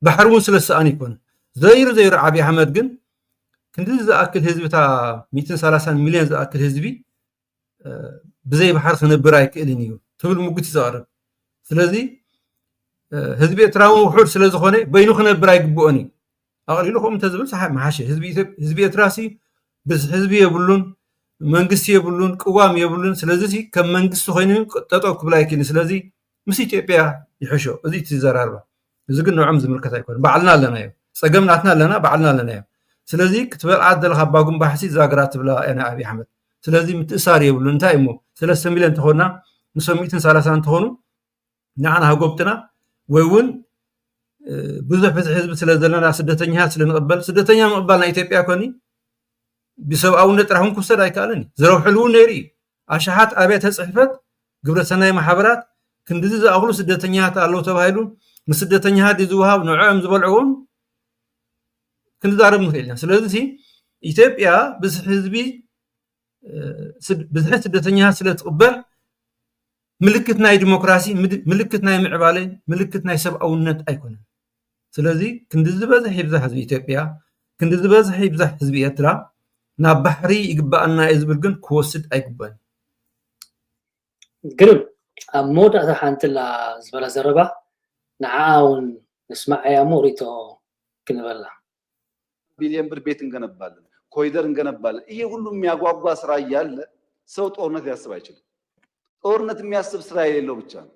بحرون سلسان يكون زير عبي أحمد قن كنت إذا أكل حزبي تا 230 مليون إذا أكل حزبي بزي بحر خنبرايك إلينيو تقول مقت زارب سلازي حزبي تراون وحور سلازخوني بينو خنبرايك بؤني أقول لكم تزبل صح محاشي حزبي تراسي بس حزبي يبلون منقس يبلون قوام يبلون سلازي كم منقس خينين تطوق بلايكين سلازي مسي إثيوبيا يحشو ازي تزراربا إذا قلنا عم زملكتا يكون بعلنا لنا يو صقمناتنا لنا بعلنا لنا يو سلازي كتبل عدل خباقم بحسي زاقرات بلا أنا أبي أحمد سلازي متأسار يبلون تايمو 3 مليون تخونا نسو 230 تخونو نعنا هقوبتنا ويون بزح بس حزب سلازلنا سدتنيها سلنقبل سدتنيها مقبلنا إثيوبيا كوني بسبب نطرحهم كسر أيكالني زرو حلو نيري أشحات أبيت هصحفت قبل سنة محبرات كندز أغلو سدتنيها تالو تبايلون مسدتنيها دي زوهاب نوعهم زبلعون كندز عرب مثيلنا سلازي إثيوبيا بس حزبي بزح سدتنيها سلتقبل ملكتنا ديمقراطي ملكتنا معبالي ملكتنا سبعونت أيكون سلازي كندز بزح يبزح حزب إثيوبيا كندز بزح يبزح حزب إرترا ناب بحري يقبأنا إزبرقن كوسد أيقبان قرب مودا حانت لا زبالة زربا نعاون نسمع يا موريتو كنبلا ቢሊየን ብር ቤት እንገነባለን ኮሪደር እንገነባለን ይሄ ሁሉ የሚያጓጓ ስራ እያለ ሰው ጦርነት ሊያስብ አይችልም ጦርነት የሚያስብ ስራ የሌለው ብቻ ነው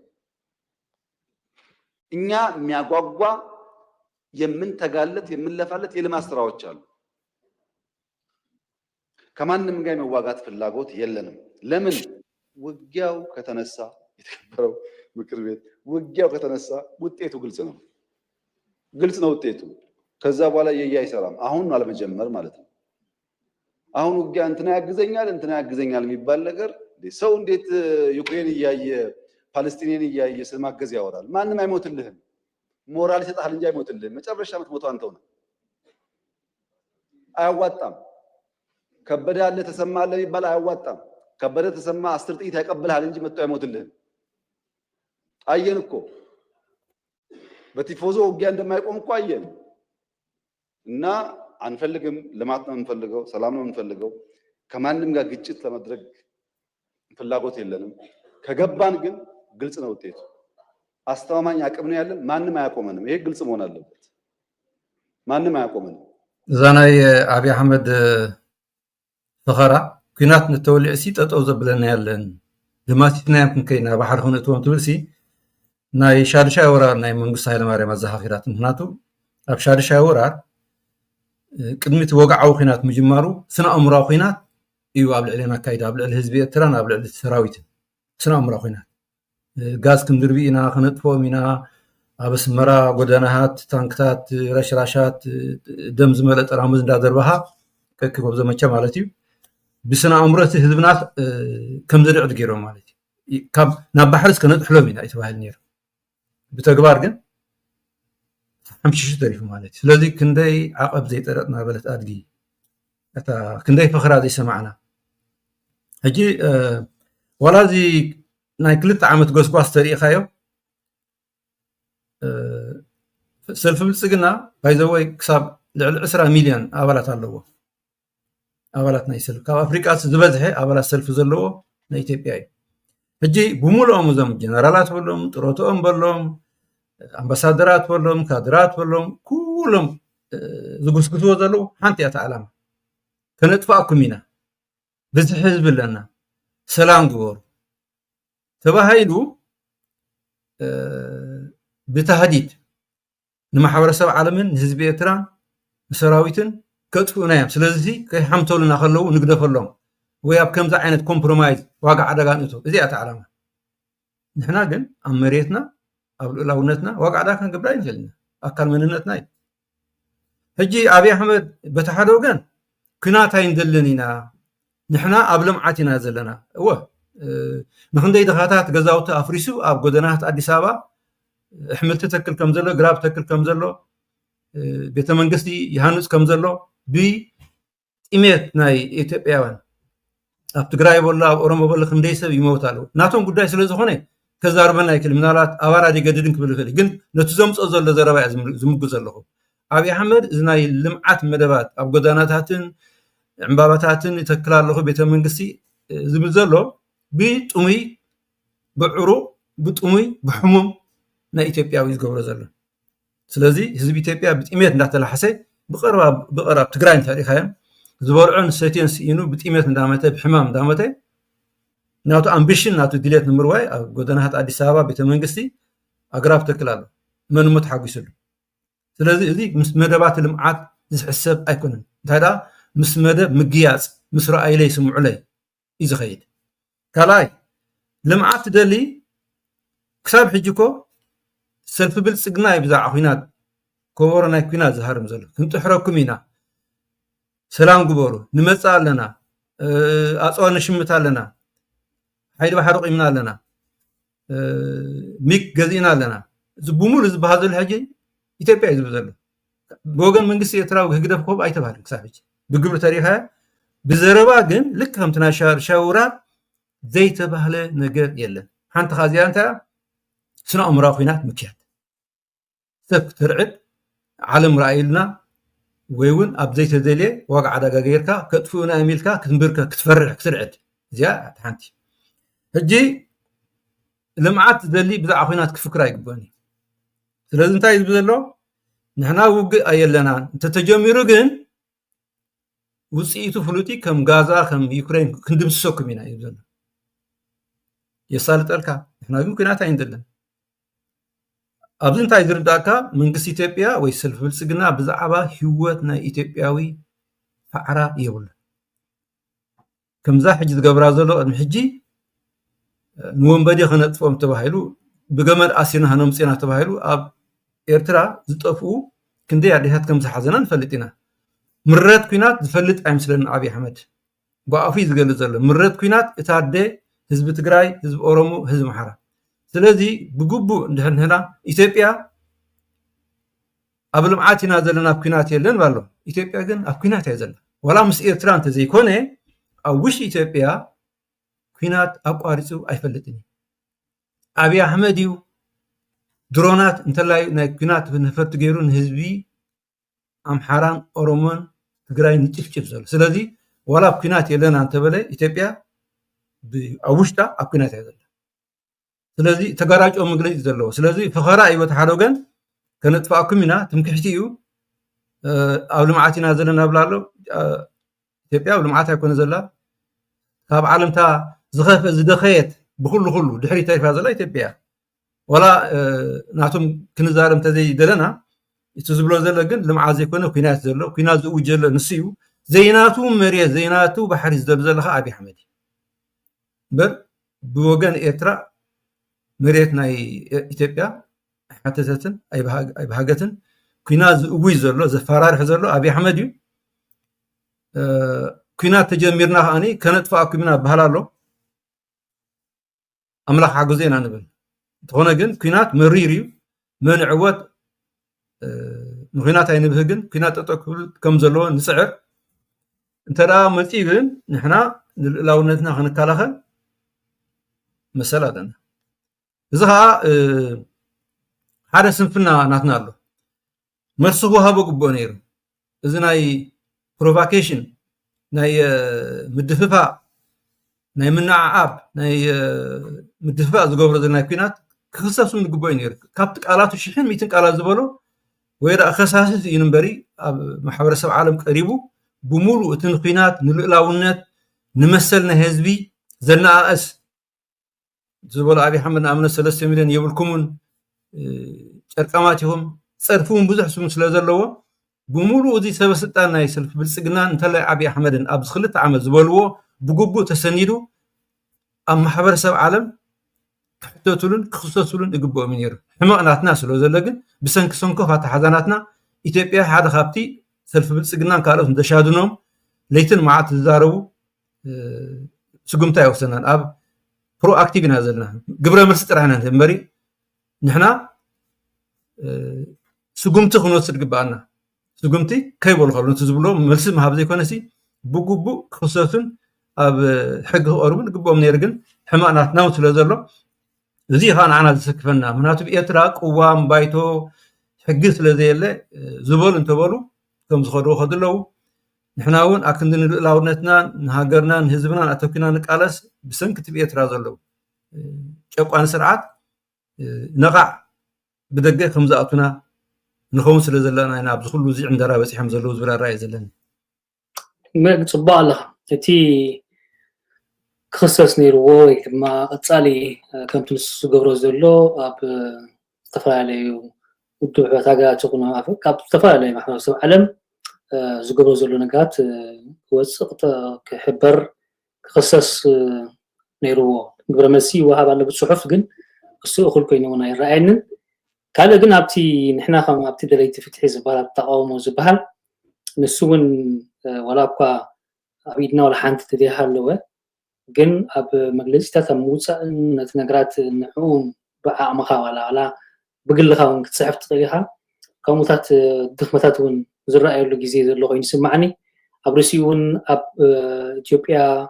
እኛ የሚያጓጓ የምንተጋለት የምንለፋለት የልማት ስራዎች አሉ ከማንም ጋር መዋጋት ፍላጎት የለንም ለምን ውጊያው ከተነሳ የተከበረው ምክር ቤት ውጊያው ከተነሳ ውጤቱ ግልጽ ነው ውጤቱ ከዛ በኋላ የያይሰራም አሁን አለመጀመር ማለት ነው አሁን ውጊያ እንትና ያግዘኛል የሚባል ነገር ሰው እንዴት ዩክሬን እያየ ፓለስቲንን እያየ ስለማገዝ ያወራል ማንም አይሞትልህም ሞራል ይሰጣል እንጂ አይሞትልህም መጨረሻ የምትሞተው አንተው ነህ አያዋጣም ከበደ ያለ ተሰማ አለ የሚባል አያዋጣም። ከበደ ተሰማ 10 ጥይት ያቀብልሃል እንጂ መጥቶ አይሞትልህም። አየን እኮ በቲፎዞ ውጊያ እንደማይቆም እኮ አየን። እና አንፈልግም። ልማት ነው የምንፈልገው፣ ሰላም ነው የምንፈልገው። ከማንም ጋር ግጭት ለማድረግ ፍላጎት የለንም። ከገባን ግን ግልጽ ነው ውጤቱ። አስተማማኝ አቅም ነው ያለን። ማንም አያቆመንም። ይሄ ግልጽ መሆን አለበት። ማንም አያቆመንም። ዛናይ አብይ አሕመድ ፈኸራ ኩናት ንተወልዕሲ ጠጠው ዘብለና ያለን ልማትና ያምክን ከይና ባሕር ኹነትዎም ትብልሲ ናይ ሻድሻይ ወራር ናይ መንግስቲ ሃይለማርያም ኣዘኻኺራት ምክንያቱ ኣብ ሻድሻይ ወራር ቅድሚት ወግዓዊ ኩናት ምጅማሩ ስነ ኣእምራዊ ኩናት እዩ ኣብ ልዕልና ኣካይዳ ኣብ ልዕሊ ህዝቢ ኤርትራን ኣብ ልዕሊ ሰራዊትን ስነ ኣእምራዊ ኩናት ጋዝ ክንድርቢ ኢና ክነጥፎም ኢና ኣብ ኣስመራ ጎደናታት ታንክታት ረሽራሻት ደም ዝመልአ ጠራሙዝ እንዳደርበሃ ከክቦብ ዘመቸ ማለት እዩ ብስነ ኣእምሮ እቲ ህዝብናት ከም ዘድዕድ ገይሮም ማለት እዩ ካብ ናብ ባሕሪ እስከነጥሕሎም ኢና የተባሂል ነይሩ ብተግባር ግን ሓምሽሹ ተሪፉ ማለት እዩ ስለዚ ክንደይ ዓቐብ ዘይጠረጥና በለት ኣድጊ እታ ክንደይ ፈኽራ ዘይሰማዕና ሕጂ ዋላ እዚ ናይ 2 ዓመት ጎስጓስ ተሪኢኻዮ ሰልፊ ብልፅግና ባይዘወይ ክሳብ ልዕሊ 20 ሚልዮን ኣባላት ኣለዎ ኣባላት ናይ ሰልፊ ካብ ኣፍሪቃ ዝበዝሐ ኣባላት ሰልፊ ዘለዎ ናይ ኢትዮጵያ እዩ ሕጂ ብምሉኦም እዞም ጀነራላት በሎም ጥሮቶኦም በሎም ኣምባሳደራት በሎም ካድራት በሎም ኩሎም ዝጉስግስዎ ዘለዉ ሓንቲ እያ ዓላማ ከነጥፋኣኩም ኢና ብዝሒ ህዝቢ ኣለና ሰላም ግበሩ ተባሂሉ ብተሃዲድ ንማሕበረሰብ ዓለምን ንህዝቢ ኤርትራን ንሰራዊትን ከጥፍኡና እዮም ስለዚ ከይሓምተሉና ከለዉ ንግደፈሎም ወይ ኣብ ከምዚ ዓይነት ኮምፕሮማይዝ ዋጋ ዓደጋ ንእቶ እዚኣ እቲ ዓላማ ንሕና ግን ኣብ መሬትና ኣብ ልኡላውነትና ዋጋ ዓደጋ ክንገብራ ይንክእልና ኣካል መንነትና እዩ ሕጂ ኣብይ ኣሕመድ በቲ ሓደ ወገን ኩናት ኣይንደልን ኢና ንሕና ኣብ ልምዓት ኢና ዘለና እወ ንክንደይ ድኻታት ገዛውቲ ኣፍሪሱ ኣብ ጎደናታት ኣዲስ ኣበባ ኣሕምልቲ ተክል ከም ዘሎ ግራብ ተክል ከም ዘሎ ቤተ መንግስቲ ይሃንፅ ከም ዘሎ ብጥሜት ናይ ኢትዮጵያውያን ኣብ ትግራይ በሎ ኣብ ኦሮሞ በሎ ክንደይ ሰብ ይመውት ኣለዉ ናቶም ጉዳይ ስለ ዝኾነ ከዛርበና ይክእል ምናልባት ኣባራድ ይገድድን ክብል ይኽእል ግን ነቲ ዘምፅኦ ዘሎ ዘረባ እያ ዝምጉ ዘለኹ ኣብይ ኣሕመድ እዚ ናይ ልምዓት መደባት ኣብ ጎዳናታትን ዕምባባታትን ይተክል ኣለኹ ቤተ መንግስቲ ዝብል ዘሎ ብጥሙይ ብዕሩቕ ብጥሙይ ብሕሙም ናይ ኢትዮጵያዊ ዝገብሮ ዘሎ ስለዚ ህዝቢ ኢትዮጵያ ብጥሜት እንዳተላሓሰ ብቐረብ ትግራይ እንተሪእኻዮም ዝበልዖን ሰትየን ስኢኑ ብጥሜት እንዳመተ ብሕማም እንዳመተ ናቱ ኣምቢሽን ናቱ ድሌት ንምርዋይ ኣብ ጎደናታት ኣዲስ ኣበባ ቤተ መንግስቲ ኣግራብ ተክል ኣሎ መንሞ ተሓጒሱሉ ስለዚ እዚ ምስ መደባት ልምዓት ዝሕሰብ ኣይኮነን እንታይ ደኣ ምስ መደብ ምግያፅ ምስ ረኣይለይ ስምዑለይ እዩ ዝኸይድ ካልኣይ ልምዓት ደሊ ክሳብ ሕጂ ኮ ሰልፊ ብልፅግና እዩ ብዛዕባ ኩናት ከበሮ ናይ ኩናት ዝሃርም ዘሎ ክንጥሕረኩም ኢና ሰላም ግበሩ ንመፅእ ኣለና ኣፅዋ ንሽምት ኣለና ሓይሊ ባሕሪ ቂምና ኣለና ሚግ ገዚእና ኣለና እዚ ብሙሉ ዝበሃል ዘሎ ሕጂ ኢትዮጵያ እዩ ዝብል ዘሎ ብወገን መንግስቲ ኤርትራዊ ክግደፍ ክህብ ኣይተባሃልን ክሳብ ሕጂ ብግብሪ ተሪኻያ ብዘረባ ግን ልክ ከምቲ ናይ ሻውራ ዘይተባህለ ነገር የለን ሓንቲ ካዚኣ እንታይ ስነ ኣእምራዊ ኩናት ምክያድ ሰብ ክትርዕድ ዓለም ረኣይልና ወይ እውን ኣብ ዘይተደልየ ዋጋ ዓደጋ ገይርካ ከጥፍኡና የሚልካ ክትንብርከ ክትፈርሕ ክትርዕድ እዚኣ ሓንቲ ሕጂ ልምዓት ዝደሊ ብዛዕባ ኩናት ክፍክር ኣይግብኦን እዩ ስለዚ እንታይ ዝብል ዘሎ ንሕና ውግእ ኣየለናን እንተተጀሚሩ ግን ውፅኢቱ ፍሉጢ ከም ጋዛ ከም ዩክሬን ክንድምስሰኩም ኢና እዩ ዘሎ የሳልጠልካ ንሕና ግን ኩናት ኣይንደለን ኣብዚ እንታይ ዝርዳእካ መንግስቲ ኢትዮጵያ ወይ ሰልፊ ብልፅግና ብዛዕባ ህይወት ናይ ኢትዮጵያዊ ፋዕራ የብሉ ከምዛ ሕጂ ዝገብራ ዘሎ ቅድሚ ሕጂ ንወንበዴ ከነጥፎም ተባሂሉ ብገመድ ኣሲርና ነምፅና ተባሂሉ ኣብ ኤርትራ ዝጠፍኡ ክንደይ ኣዴታት ከም ዝሓዘና ንፈልጥ ኢና ምረት ኩናት ዝፈልጥ ኣይምስለኒ ኣብይ ኣሕመድ ብኣፉ ዝገልፅ ዘሎ ምረት ኩናት እታ ኣደ ህዝቢ ትግራይ ህዝቢ ኦሮሞ ህዝቢ ኣምሓራ ስለዚ ብግቡእ እንድሕና ኢትዮጵያ ኣብ ልምዓት ኢና ዘለና ኣብ ኩናት የለን ባሎ ኢትዮጵያ ግን ኣብ ኩናት እያ ዘላ ولا مس إيرترا أنت زي كونه أو وش إثيوبيا كينات أقارصو أيفلتني أبي أحمديو درونات انت لا كينات بنفرت غيرون حزبي أمحاران أورومون تግራይ ንጭፍጭፍ ዘሎ ስለዚ ወላ ኩናት የለና አንተ በለ ኢትዮጵያ አውሽታ አኩናት ያዘለ ስለዚ ተጋራጮ መግለጽ ዘለዎ ስለዚ ፈኸራ ይወት ሓሎገን ከነጥፋኩም ኢና ትምክሕቲኡ ኣብ ልምዓትና ዘለና ብላሎ ኢትዮጵያ ኣብ ልምዓት ኣይኮነ ዘላ ካብ ዓለምታ ዝኸፈ ዝደኸየት ብኩሉ ድሕሪ ተሪፋ ዘላ ኢትዮጵያ ወላ ናቶም ክንዛረም ተዘይ ደለና እቲ ዝብሎ ዘሎ ግን ልምዓት ዘይኮነ ኩናት ዘሎ ኩናት ዝውጅ ዘሎ ንስዩ ዘይናቱ መሪያ ዘይናቱ ባሕሪ ዘለኻ አብይ አሕመድ በር ብወገን ኤርትራ መሬት ናይ ኢትዮጵያ ሓተተትን ኣይ ባህገትን ኩናት ዝውጅ ዘሎ ዘፈራርሕ ዘሎ አብይ አሕመድ እዩ ኩናት ተጀሚርና ኸኣኒ ከነጥፋኣኩም ኢና ባህላሎ ኣምላኽ ሓገዘና ንብል እንትኾነ ግን ኩናት መሪር እዩ መንዕወት ንኩናት ኣይንብህግን ኩናት ጠጠክብል ከም ዘለዎ ንፅዕር እንተዳ መፂ ግን ንሕና ንልእላውነትና ክንከላኸል መሰል ኣለና እዚ ከዓ ሓደ ስንፍና ናትና ኣሎ መልሲ ክወሃቦ ግብኦ ነይሩ እዚ ናይ ፕሮቮኬሽን ናይ ምድፍፋእ ናይ ምንዓዓብ ናይ ምድፍፋእ ዝገብሮ ዘለና ኩናት ክክሰሱ ንግብኦ ነይሩ ካብቲ ቃላቱ 100 ቃላት ዝበሎ ወይ ዳ ከሳስስ እዩ እምበሪ ኣብ ማሕበረሰብ ዓለም ቀሪቡ بمولو اتن خينات نلقلاونات نمثلنا هزبي زلنا أس زبول أبي حمد أمنا 3 مليون يبلكمون شركاماتهم صرفون بزح سو مثل زلوا بمولو دي سبستانا يسلف بالسجنان تلا أبي حمد أبز خلت عمل زبولو بجوبو تسنيدو أم محبر سب عالم تحتولن خصوصولن يجبوا من ير حما ناس لو زلقن بسنك سنكو فات حزاناتنا إثيوبيا هذا خابتي سلف بالسجنان كارث متشادنهم ليتن معات الزارو سقمتا يوصلنا أب برو أكتيف نازلنا قبل ما نسترحنا تمري نحنا سقمت خنوس الجبانة سقمتي كيف والله خلنا تزبلو ملسم ما هبزي كونسي بوجو خصوصا أب حق أربن قبوا من يرجن حمانا ناوت لازلو زي خان عنا سكفنا مناتب إتراك وام بايتو حقت لذيله زبل انتبهوا كم زخدو خدلو نحنا ون أكندن لاونتنا نهاجرنا نهزبنا أتوكلنا نقالس بسنك تبي ترازلو شوف أنا سرعات نقع بدقة خمسة أتونا نخومس لزلنا أنا بزخلو زي عند رابس حمزلو زبلا راي زلنا ما تصبع الله تي خصصني روي ما أتصالي كنت نسقبر زلو أب تفاعلي ودوع تاجا تقولنا كاب تفاعلي محمد سو علم زقبر زلو نقات وسقط كحبر خصص نيرو برمسي وهذا اللي بالصحف جن السوق كل كينونا يرأين قال جن أبتي نحنا خم أبتي دليت في تحز بارد تقاوم وزبهل نسون ولا بقى أبيدنا ولا حنت تديها اللوه جن أب مجلس تتموسا نتنقرات نحوم بقى مخاولة على بقول لها ونكتسحف تطريقها كموتات دخمتاتون زرع اللي جزيز اللي غين سمعني أبرسيون أب إثيوبيا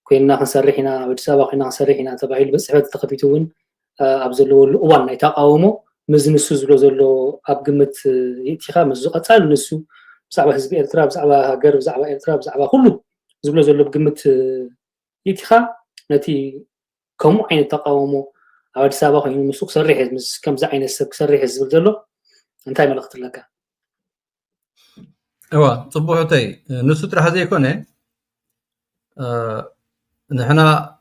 كنا نسرحنا بتسابق كنا نسرحنا تبعيل بس حد تقبيتون أبزلو الأوان يتقاوموا مزن السوزلو زلو أب قمة يتخا مزقة سال نسو بزعبة حزب إرترا بزعبة هاجر بزعبة إرترا بزعبة كله زبلو زلو بقمة يتخا نتي كم عين تقاوموا أول سابق يعني مسوق سريح مز كم زعين السبك سريح زبلو انتهي من الوقت لك ايوا طبوحتي نسو ترى هذا يكون نحنا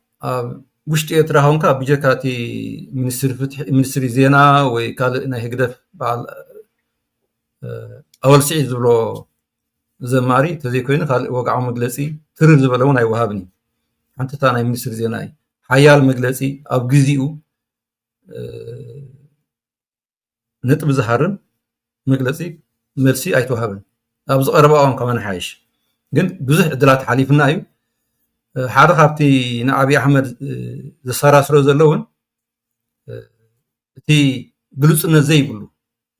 وشتي اتراهونكا بجكاتي منستر زينا وكال انا هقدف بعد اول سعيد زبلو زماري تزي كوين قال وقعوا مجلسي ترر زبلون اي وهابني انت تانا منستر زيناي حيال مجلسي اب غزيو نطب زهرن مجلسي مرسي ايتوهابن ابز قرباهم كمان حايش ግን ብዙሕ ዕድላት ሓሊፍና እዩ ሓደ ካብቲ ንኣብይ ኣሕመድ ዘሰራስሮ ዘለውን እቲ ግልጽነት ዘይብሉ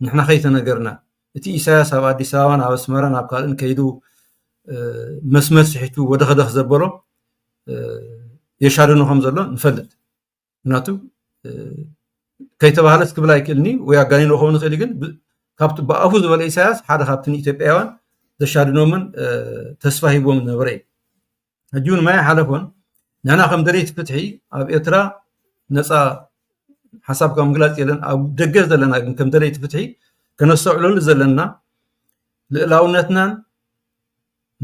ንሕና ከይተነገርና እቲ ኢሳያስ ኣብ ኣዲስ ኣበባን ኣብ ኣስመራን ኣብ ካልእን ከይዱ መስመር ስሒቱ ወደኸደኽ ዘበሎ የሻደኑ ከም ዘሎ ንፈልጥ ምክንያቱ ከይተባሃለስ ክብል ኣይክእልኒ ወይ ኣጋኒኖ ክኸውን ይኽእል ግን ካብቲ ብኣፉ ዝበለ ኢሳያስ ሓደ ካብትን ኢትዮጵያውያን ዘሻድኖምን ተስፋ ሂቦም ነበረ እዩ ሕጂ እውን ማይ ሓለፎን ንሕና ከም ደለይቲ ፍትሒ ኣብ ኤርትራ ነፃ ሓሳብካ ምግላፅ የለን ኣብ ደገ ዘለና ግን ከም ደለይቲ ፍትሒ ከነስተውዕለሉ ዘለና ልእላውነትናን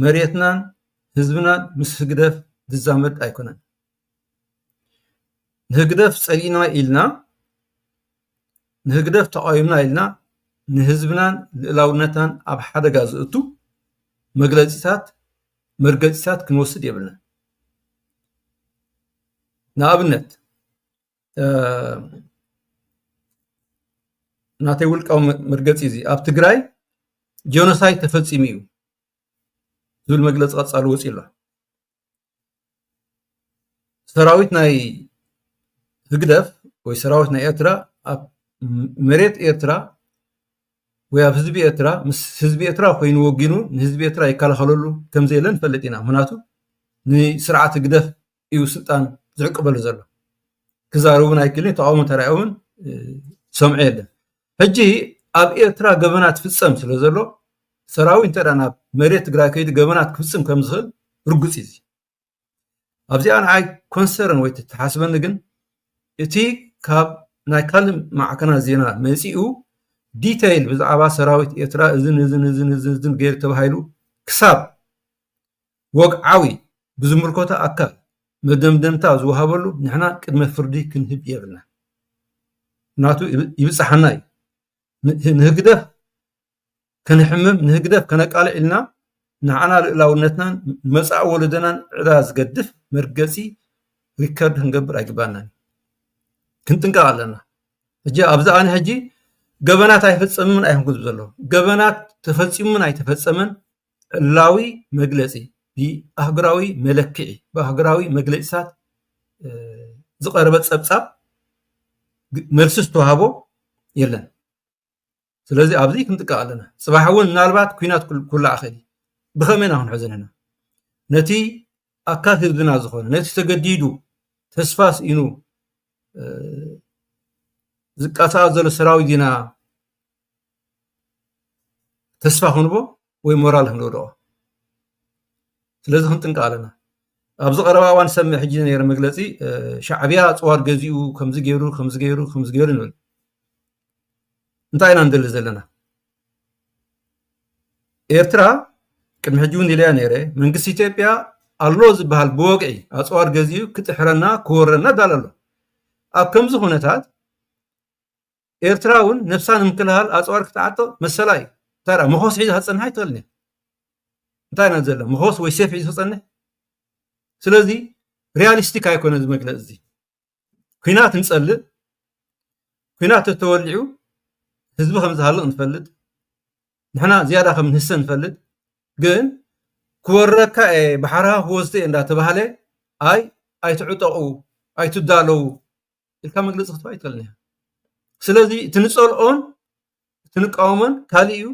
መሬትናን ህዝብናን ምስ ህግደፍ ዝዛመድ ኣይኮነን ንህግደፍ ፀሊእና ኢልና ንህግደፍ ተቃዊምና ኢልና ንህዝብናን ልእላውነትናን ኣብ ሓደጋ ዝእቱ መርገፂታት ክንወስድ የብልና ንኣብነት ናተይ ውልቃዊ መርገፂ እዚ ኣብ ትግራይ ጄኖሳይድ ተፈፂሙ እዩ ዝብል መግለፂ ቀፃሊ ወፂኡ ኣሎ ሰራዊት ናይ ህግደፍ ወይ ሰራዊት ናይ ኤርትራ ኣብ መሬት ኤርትራ ወይ ኣብ ህዝቢ ኤርትራ ምስ ህዝቢ ኤርትራ ኮይኑ ወጊኑ ንህዝቢ ኤርትራ ይከላኸለሉ ከም ዘየለ ንፈልጥ ኢና ምክንያቱ ንስርዓት ህግደፍ እዩ ስልጣን ዝዕቅበሉ ዘሎ ክዛረቡን ኣይክእልን ተቃውሞ ተራእዮን ሰምዑ የለን ሕጂ ኣብ ኤርትራ ገበናት ፍፀም ስለ ዘሎ ሰራዊት እንተዳ ናብ መሬት ትግራይ ከይዲ ገበናት ክፍፅም ከም ዝኽእል ርጉፅ እዚ ኣብዚኣ ንዓይ ኮንሰርን ወይ ተሓስበኒ ግን እቲ ካብ ናይ ካልእ ማዕከናት ዜና መፂኡ ዲቴይል ብዛዕባ ሰራዊት ኤርትራ እዝን ገይሩ ተባሂሉ ክሳብ ወግዓዊ ብዝምልከቶ ኣካል መደምደምታ ዝወሃበሉ ንሕና ቅድመ ፍርዲ ክንህብ የብልና ምክንያቱ ይብፅሓና እዩ ንህግደፍ ከንሕምም ንህግደፍ ከነቃልዕ ኢልና ንዓና ልእላውነትናን መፃእ ወለደናን ዕዳ ዝገድፍ መርገፂ ሪከርድ ክንገብር ኣይግባእናን ክንጥንቀቕ ኣለና ሕጂ ኣብዚ ኣነ ሕጂ ገበናት ኣይፈፀምን ኣይክንክን ዘሎ ገበናት ተፈፂሙን ኣይተፈፀመን ዕላዊ መግለፂ ብኣህጉራዊ መለክዒ ብኣህጉራዊ መግለፂታት ዝቐረበ ፀብፃብ መልሲ ዝተዋሃቦ የለን ስለዚ ኣብዚ ክንጥንቀቕ ኣለና ፅባሕ እውን ምናልባት ኩናት ኩላዕ ኽእል ብኸመይና ክንሕዘን ኢና ነቲ ኣካል ህዝብና ዝኾነ ነቲ ተገዲዱ ተስፋ ስኢኑ ዝቃሳቀስ ዘሎ ሰራዊት ዲና ተስፋ ክንቦ ወይ ሞራል ክንወድቆ ስለዚ ክንጥንቀቕ ኣለና ኣብዚ ቀረባ እዋን ሰምዕ ሕጂ ነይረ መግለፂ ሻዕብያ ፅዋር ገዚኡ ከምዚ ገይሩ ንብል እንታይ ኢና ንደሊ ዘለና ኤርትራ ቅድሚ ሕጂ እውን ኢለያ ነይረ መንግስቲ ኢትዮጵያ ኣሎ ዝበሃል ብወግዒ ኣፅዋር ገዚኡ ክጥሕረና ክወረና ዳል ኣሎ ኣብ ከምዚ ኩነታት ኤርትራ እውን ነፍሳ ንምክልኻል ኣፅዋር ክትዓጥቕ መሰላ እዩ ታራ መኾስ ሒዛ ክፀንሓ ይትኽእልኒ እንታይ ኢና ዘሎ መኾስ ወይ ሴፍ ሒዙ ክፀንሕ ስለዚ ሪያሊስቲክ ኣይኮነ እዚ መግለፂ እዚ ኩናት ንፀልእ ኩናት ተወሊዑ ህዝቢ ከም ዝሃልቕ ንፈልጥ ንሕና ዝያዳ ከም ንህሰ ንፈልጥ ግን ክወረካ ባሕርኻ ክወስተ እንዳተባሃለ ኣይትዕጠቑ ኣይትዳለዉ ኢልካ መግለፂ ክትባ ይትኽእልኒ ስለዚ እቲ ንፀልኦን እቲ ንቃወሞን ካሊእ እዩ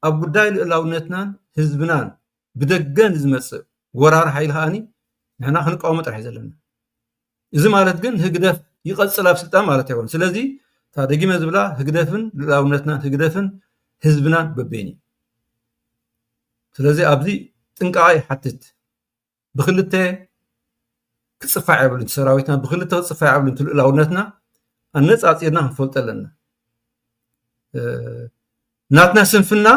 ኣብ ጉዳይ ልእላውነትናን ህዝብናን ብደገን ዝመፅእ ወራሪ ሓይሊ ከዓኒ ንሕና ክንቃወሞ ጥራሕ ዘለና እዚ ማለት ግን ህግደፍ ይቐፅል ኣብ ስልጣን ማለት ኣይኮነ ስለዚ እታ ደጊመ ዝብላ ህግደፍን ልእላውነትናን ህግደፍን ህዝብናን በበይን እዩ ስለዚ ኣብዚ ጥንቃቐ ይሓትት ብክልተ ክፅፋዕ የብሉን ሰራዊትና ብክልተ ክፅፋዕ የብሉን ልእላውነትና ኣነፃፂርና ክንፈልጥ ኣለና ናትና ስንፍና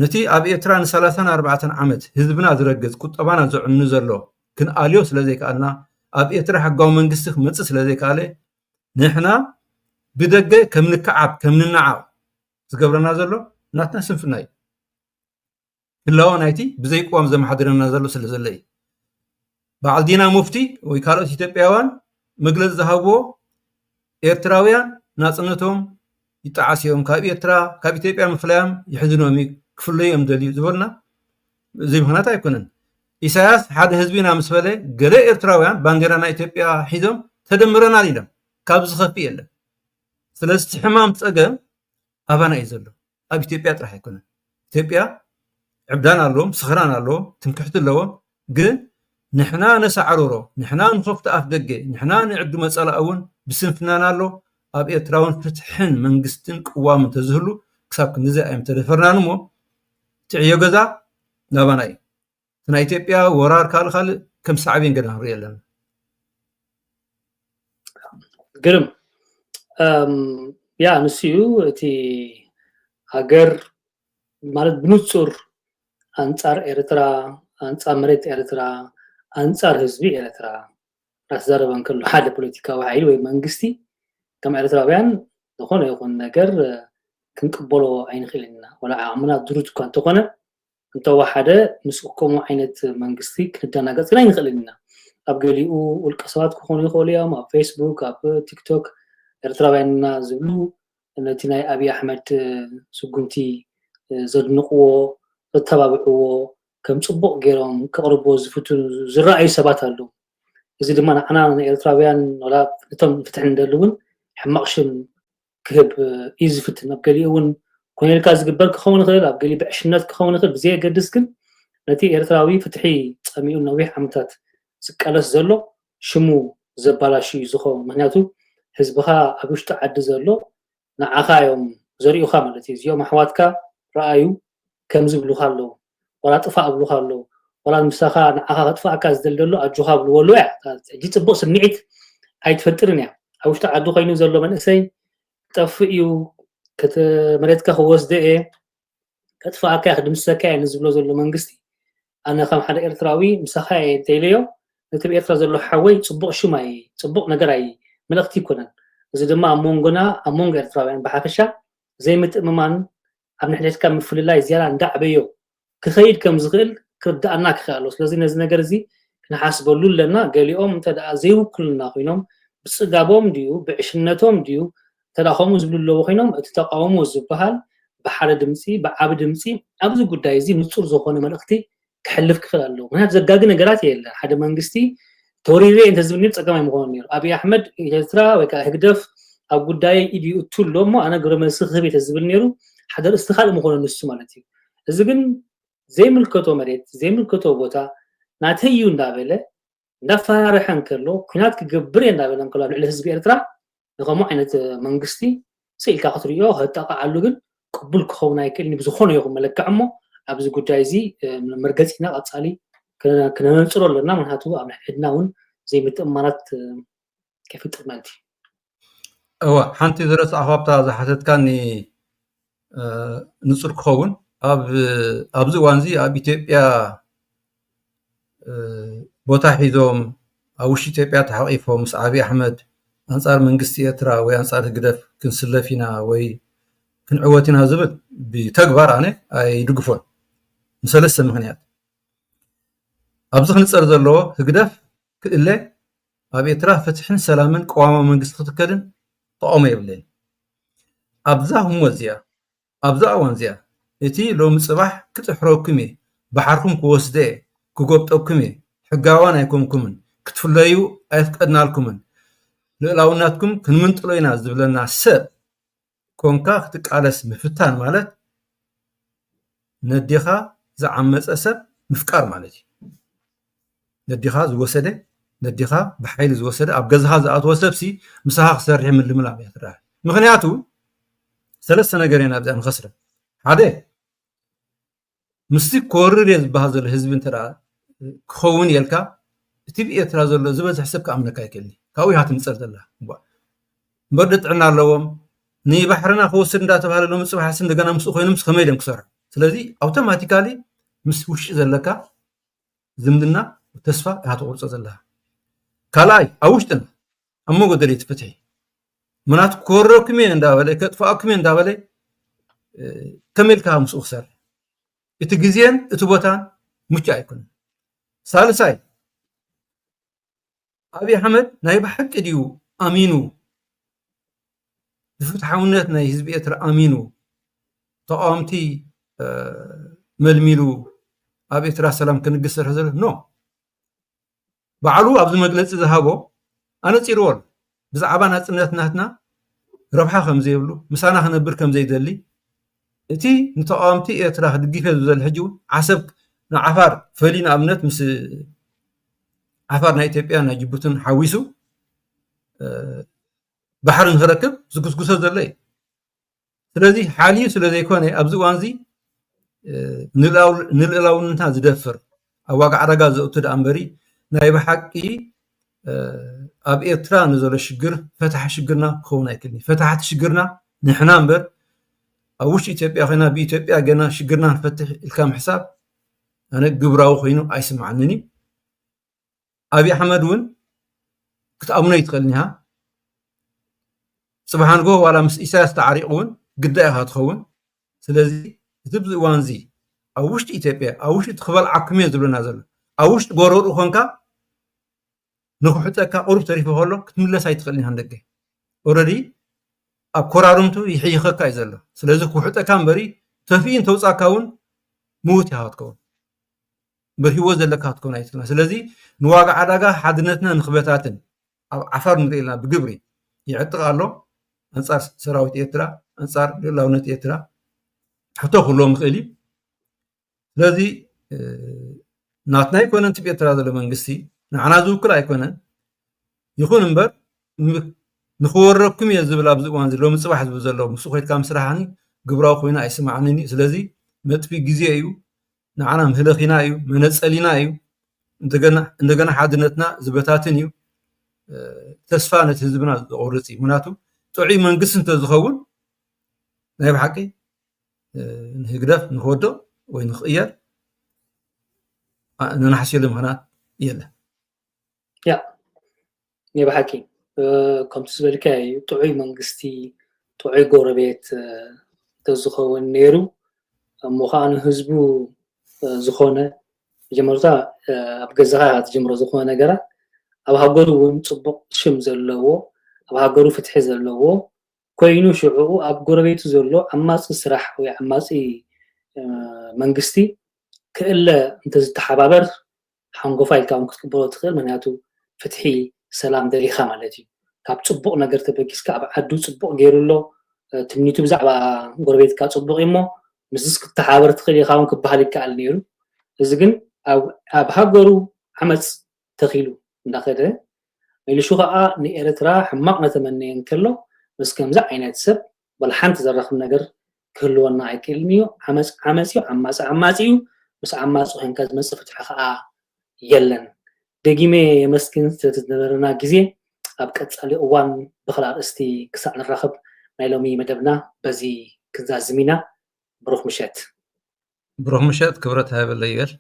ነቲ ኣብ ኤርትራ ን34 ዓመት ህዝብና ዝረገፅ ቁጠባና ዘዕኑ ዘሎ ክንኣልዮ ስለዘይከኣልና ኣብ ኤርትራ ሕጋዊ መንግስቲ ክመፅእ ስለዘይከኣለ ንሕና ብደገ ከም ንከዓብ ከም ንነዓቕ ዝገብረና ዘሎ ናትና ስንፍና እዩ ህላወ ናይቲ ብዘይቅዋም ዘመሓድረና ዘሎ ስለ ዘለ እዩ በዓል ዲና ሙፍቲ ወይ ካልኦት ኢትዮጵያውያን መግለፂ ዝሃብዎ ኤርትራውያን ናፅነቶም ይጠዓስ እዮም ካብ ኤርትራ ካብ ኢትዮጵያ ምፍላዮም ይሕዝኖም ክፍለዮም ደልዩ ዝበልና እዚ ምክንያት ኣይኮነን ኢሳያስ ሓደ ህዝቢና ምስ በለ ገለ ኤርትራውያን ባንዴራና ኢትዮጵያ ሒዞም ተደምረናል ኢሎም ካብ ዝኸፍእ የለን ስለዚ እቲ ሕማም ፀገም ኣባና እዩ ዘሎ ኣብ ኢትዮጵያ ጥራሕ ኣይኮነን ኢትዮጵያ عبدان اللهم سخران اللهم تنكحت اللهم قل نحنا نسعرره نحنا نخفت أفدقي نحنا نعد مسألة أون بسنفنا نالو أب إتراون فتحن منقستن قوام تزهلو كسابك نزا أيم تدفرنا نمو تعيو قزا ناباناي تنا إتيبيا ورار كالخال كم صعبين قدام ريالنا قرم يا نسيو تي هاجر مالت بنوصر أنصار إرترا أنصار مريت إرترا أنصار حزبي إرترا راس زربان كله حدا بوليتيكا وحيل وي منغستي كم إرتراويان دخون يكون نجر كنقبلو عين خلينا ولا عمنا دروت كان تكون انت واحده مسكم عينت منغستي كدنا غصنا عين خلينا ابغليو والقصات كون يخوليا ما فيسبوك اب تيك توك إرتراويان زبلو نتيناي أبي أحمد سجنتي زدنقو تتابعو كم صبق جيرام كقربو زفتو زرعي سبات هالو إذا دم أنا إرتراويان ولا تم فتح ندلون حمقشن كهب إيزي فتن أبقلي أون كون الكاز قبل كخون غير أبقلي بعشنات كخون غير بزي قدسكن نتي إرتراوي فتحي أميون نويح عمتات سكالس زلو شمو زبالاشي زخو مهنياتو حزبها أبوش تعد زلو نعاخا يوم زريو خاملتي يوم حواتك رأيو كم زبلو خالو ولا طفاء بلو خالو ولا المساخا نعاخا طفاء كاز دلدلو أجوها بلو ولو جيت بوس منيعت هاي تفترني أبوش تعدو خينو زلو من إساي تفئيو كت مريتك خوص دقي كطفاء كاخد مساكا نزبلو زلو منقستي أنا خام حدا إرتراوي مساخا تيليو نتبي إرترا زلو حوي تصبق شماي تصبق نقراي ملقتي كونن إذا دما أمونغنا أمونغ إرتراويان بحاكشة زي متأممان أبن حديث كم مفل الله زيارة ندع بيو كخيل كم زغل كبدأنا كخالوس لازم نزنا جرزي نحاسب لنا قال يوم تدا زيو كلنا خينهم بس جابهم ديو بعشنتهم ديو تدا خمس بلو خينهم تتقاوموا الزبهال بحر دمسي بعاب دمسي أبزو قد عايزين نصور زخونة ملقتي كحلف كخالو من هذا زجاجنا جرات يلا حدا منجستي توريري انت زبنيت صقام مغونير ابي احمد يترا وكا هدف اب غداي ايدي تولمو انا غرمس خبيت زبنيرو حدا استخال مغون نسو مالتي اذا كن زي ملكتو مريت زي ملكتو بوتا ناتيو اندابله نفارحن كلو كنات كغبر اندابله انكلو على حزب ارترا نقوم عينت منغستي سيلكا خطريو هتقعلو كن قبول كخونا يكلني بزخونه يقوم ملكعمو ابز غداي زي مرغصينا قصالي كنا ننصر لنا من هاتو أبن حدناون زي متأمانات كيف تأمانتي حانتي درس أخوابتا زحتت كاني نصر كون أبز وانزي أبي تبيا بوتا حيزوم أوشي تبيا تحقيفهم أبي أحمد أنصار منقستي أترا وي أنصار قدف كن سلفينا وي كن عواتنا زبط بتكبر عنه يدقفون مسلسل مهنيات أبزخ نصر زلو هقدف كإلا أبي تراه فتحن سلامن قوام منقست تكدن طعم يبلين أبزا هم وزيا أبزا وانزيا إتي لو مصباح كتحروكمي بحركم كوسدي كوغبطوكمي حقاوانا يكونكمن كتفليو أيفقدنا لكمن لألاوناتكم كنمنطلينا زبلنا سب كونكا تقالس مفتان مالت نديخا زعمص أسب مفقار مالتي نديخا زوسده نديخا بحيل زوسده اب غزها زاتو سبسي مساخ سرح من الملام يتراه مخنياتو ثلاث نغيرين ابزان خسر حده مستي كورر يزبهزل حزب انترا كون يلكا تبي يترازل زبز حسبك امنك يكلي كاوي هات مصر الله بدت عنا لهم ني بحرنا خوسن دا تبال لهم صبح حسن دغنا مسو خوينم خميدم كسر ስለዚህ አውቶማቲካሊ ምስ ውሽ ዘለካ ዝምድና تسفى هاتورص زلها كلاي اوشتن امو غدريت فتحي منات كوروكمين اندابله كطفاكمين اندابله تملكها مسو خسر اتغزين اتبوتان مچ ايكون ثالثاي ابي احمد نايب حق ديو امينو فتحونت ناي حزب اتر امينو طعامتي ملميلو ابي ترى سلام كنقصر هذا نو بعلو أبز مجلس ذهبوا أنا تيرول بزعبان هاتناتنا ربحا خمزي يبلو مسانا خنبر كم زي دلي እቲ ንተቃዋምቲ ኤርትራ ክድግፈ ዝብል ሕጂ ዓሰብ ንዓፋር ፈሊና ኣብነት ምስ ዓፋር ናይ ኢትዮጵያ ናይ ጅቡትን ሓዊሱ ባሕሪ ንክረክብ ዝጉስጉሶ ዘሎ እዩ ስለዚ ሓልዩ ስለ ዘይኮነ ኣብዚ እዋን እዚ ንልእላውነትና ዝደፍር ኣብ ዋጋ ዓረጋ ዘእቱ ዳ እምበሪ ናይ ብሓቂ ኣብ ኤርትራ ንዘሎ ሽግር ፈታሒ ሽግርና ክኸውን ኣይክእልኒ ፈታሕቲ ሽግርና ንሕና እምበር ኣብ ውሽጢ ኢትዮጵያ ኮይና ብኢትዮጵያ ገና ሽግርና ንፈትሕ ኢልካ ምሕሳብ ኣነ ግብራዊ ኮይኑ ኣይስምዓንን እዩ ኣብይ ኣሕመድ እውን ክትኣምኖ ይትኽእልኒ ኢኻ ፅባሕ ንጎ ዋላ ምስ ኢሳያስ ተዓሪቑ እውን ግዳይ ኢኻ ትኸውን ስለዚ እቲ ብዚ እዋን እዚ ኣብ ውሽጢ ኢትዮጵያ ኣብ ውሽጢ ክበልዓኩም እየ ዝብለና ዘሎ ኣብ ውሽጢ ጎረርኡ ኮንካ ንክሕፀካ ቁሩብ ተሪፉ ከሎ ክትምለስ ኣይትኽእልኒ ኢኻ ንደገ ኦልሬዲ ኣብ ኮራርምቱ ይሕይኸካ እዩ ዘሎ ስለዚ ክውሕፀካ እምበሪ ተፊኢ እንተውፃካ እውን ምዉት ኢኻ ክትከውን እምበር ሂወት ዘለካ ክትከውን ኣይትኽእልና ስለዚ ንዋጋ ዓዳጋ ሓድነትና ንክበታትን ኣብ ዓፋር ንሪኢ ኣለና ብግብሪ ይዕጥቕ ኣሎ ኣንጻር ሰራዊት ኤርትራ ኣንጻር ልእላውነት ኤርትራ ሕቶ ክህልዎም ይኽእል እዩ ስለዚ ናትና ኣይኮነን እቲ ኤርትራ ዘሎ መንግስቲ ንዓና ዝውክል ኣይኮነን ይኹን እምበር ንክወረኩም እየ ዝብል ኣብዚ እዋን ሎሚ ፅባሕ ዝብል ዘሎ ምስ ኮይትካ ምስራሕኒ ግብራዊ ኮይኑ ኣይስማዕንን እዩ ስለዚ መጥፊ ግዜ እዩ ንዓና ምህለኺና እዩ መነፀሊና እዩ እንደገና ሓድነትና ዝበታትን እዩ ተስፋ ነቲ ህዝብና ዝቆርፅ እዩ ምክንያቱ ጥዑይ መንግስቲ እንተዝኸውን ናይ ብሓቂ ንህግደፍ ንክወድቕ ወይ ንክቕየር ንናሓስየሉ ምክንያት የለን ያ ናይ ብሓቂ ከምቲ ዝበልካ እዩ ጥዑይ መንግስቲ ጥዑይ ጎረቤት ተዝኸውን ነይሩ እሞ ከዓ ንህዝቡ ዝኾነ መጀመርታ ኣብ ገዛኻ ትጀምሮ ዝኾነ ነገራት ኣብ ሃገሩ እውን ፅቡቅ ሽም ዘለዎ ኣብ ሃገሩ ፍትሒ ዘለዎ ኮይኑ ሽዑኡ ኣብ ጎረቤቱ ዘሎ ዓማፂ ስራሕ ወይ ዓማፂ መንግስቲ ክእለ እንተዝተሓባበር ሓንጎፋ ኢልካ እውን ክትቅበሎ ትኽእል ምክንያቱ ፍትሒ ሰላም ደሊኻ ማለት እዩ ካብ ፅቡቅ ነገር ተበጊስካ ኣብ ዓዱ ፅቡቅ ገይሩሎ ትምኒቱ ብዛዕባ ጎረቤትካ ፅቡቅ እሞ ምስስ ክትሓባበር ትኽእል ኢኻ እውን ክበሃል ይከኣል ነይሩ እዚ ግን ኣብ ሃገሩ ዓመፅ ተኺሉ እንዳኸደ ኢልሹ ከዓ ንኤርትራ ሕማቕ ነተመነየ እንከሎ ምስ ከምዚ ዓይነት ሰብ ወላ ሓንቲ ዘራኽብ ነገር ክህልወና ኣይክእልን እዩ ዓመፅ እዩ ዓማፂ እዩ ምስ ዓማፂ ኮይንካ ዝመፅእ ፍትሒ ከዓ የለን ደጊመ የመስግን ስለዝነበረና ግዜ ኣብ ቀፃሊ እዋን ብኽል ኣርእስቲ ክሳዕ ንራኸብ ናይ ሎሚ መደብና በዚ ክንዛዝም ኢና ብሩኽ ምሸት ክብረት ሃበለ ይበል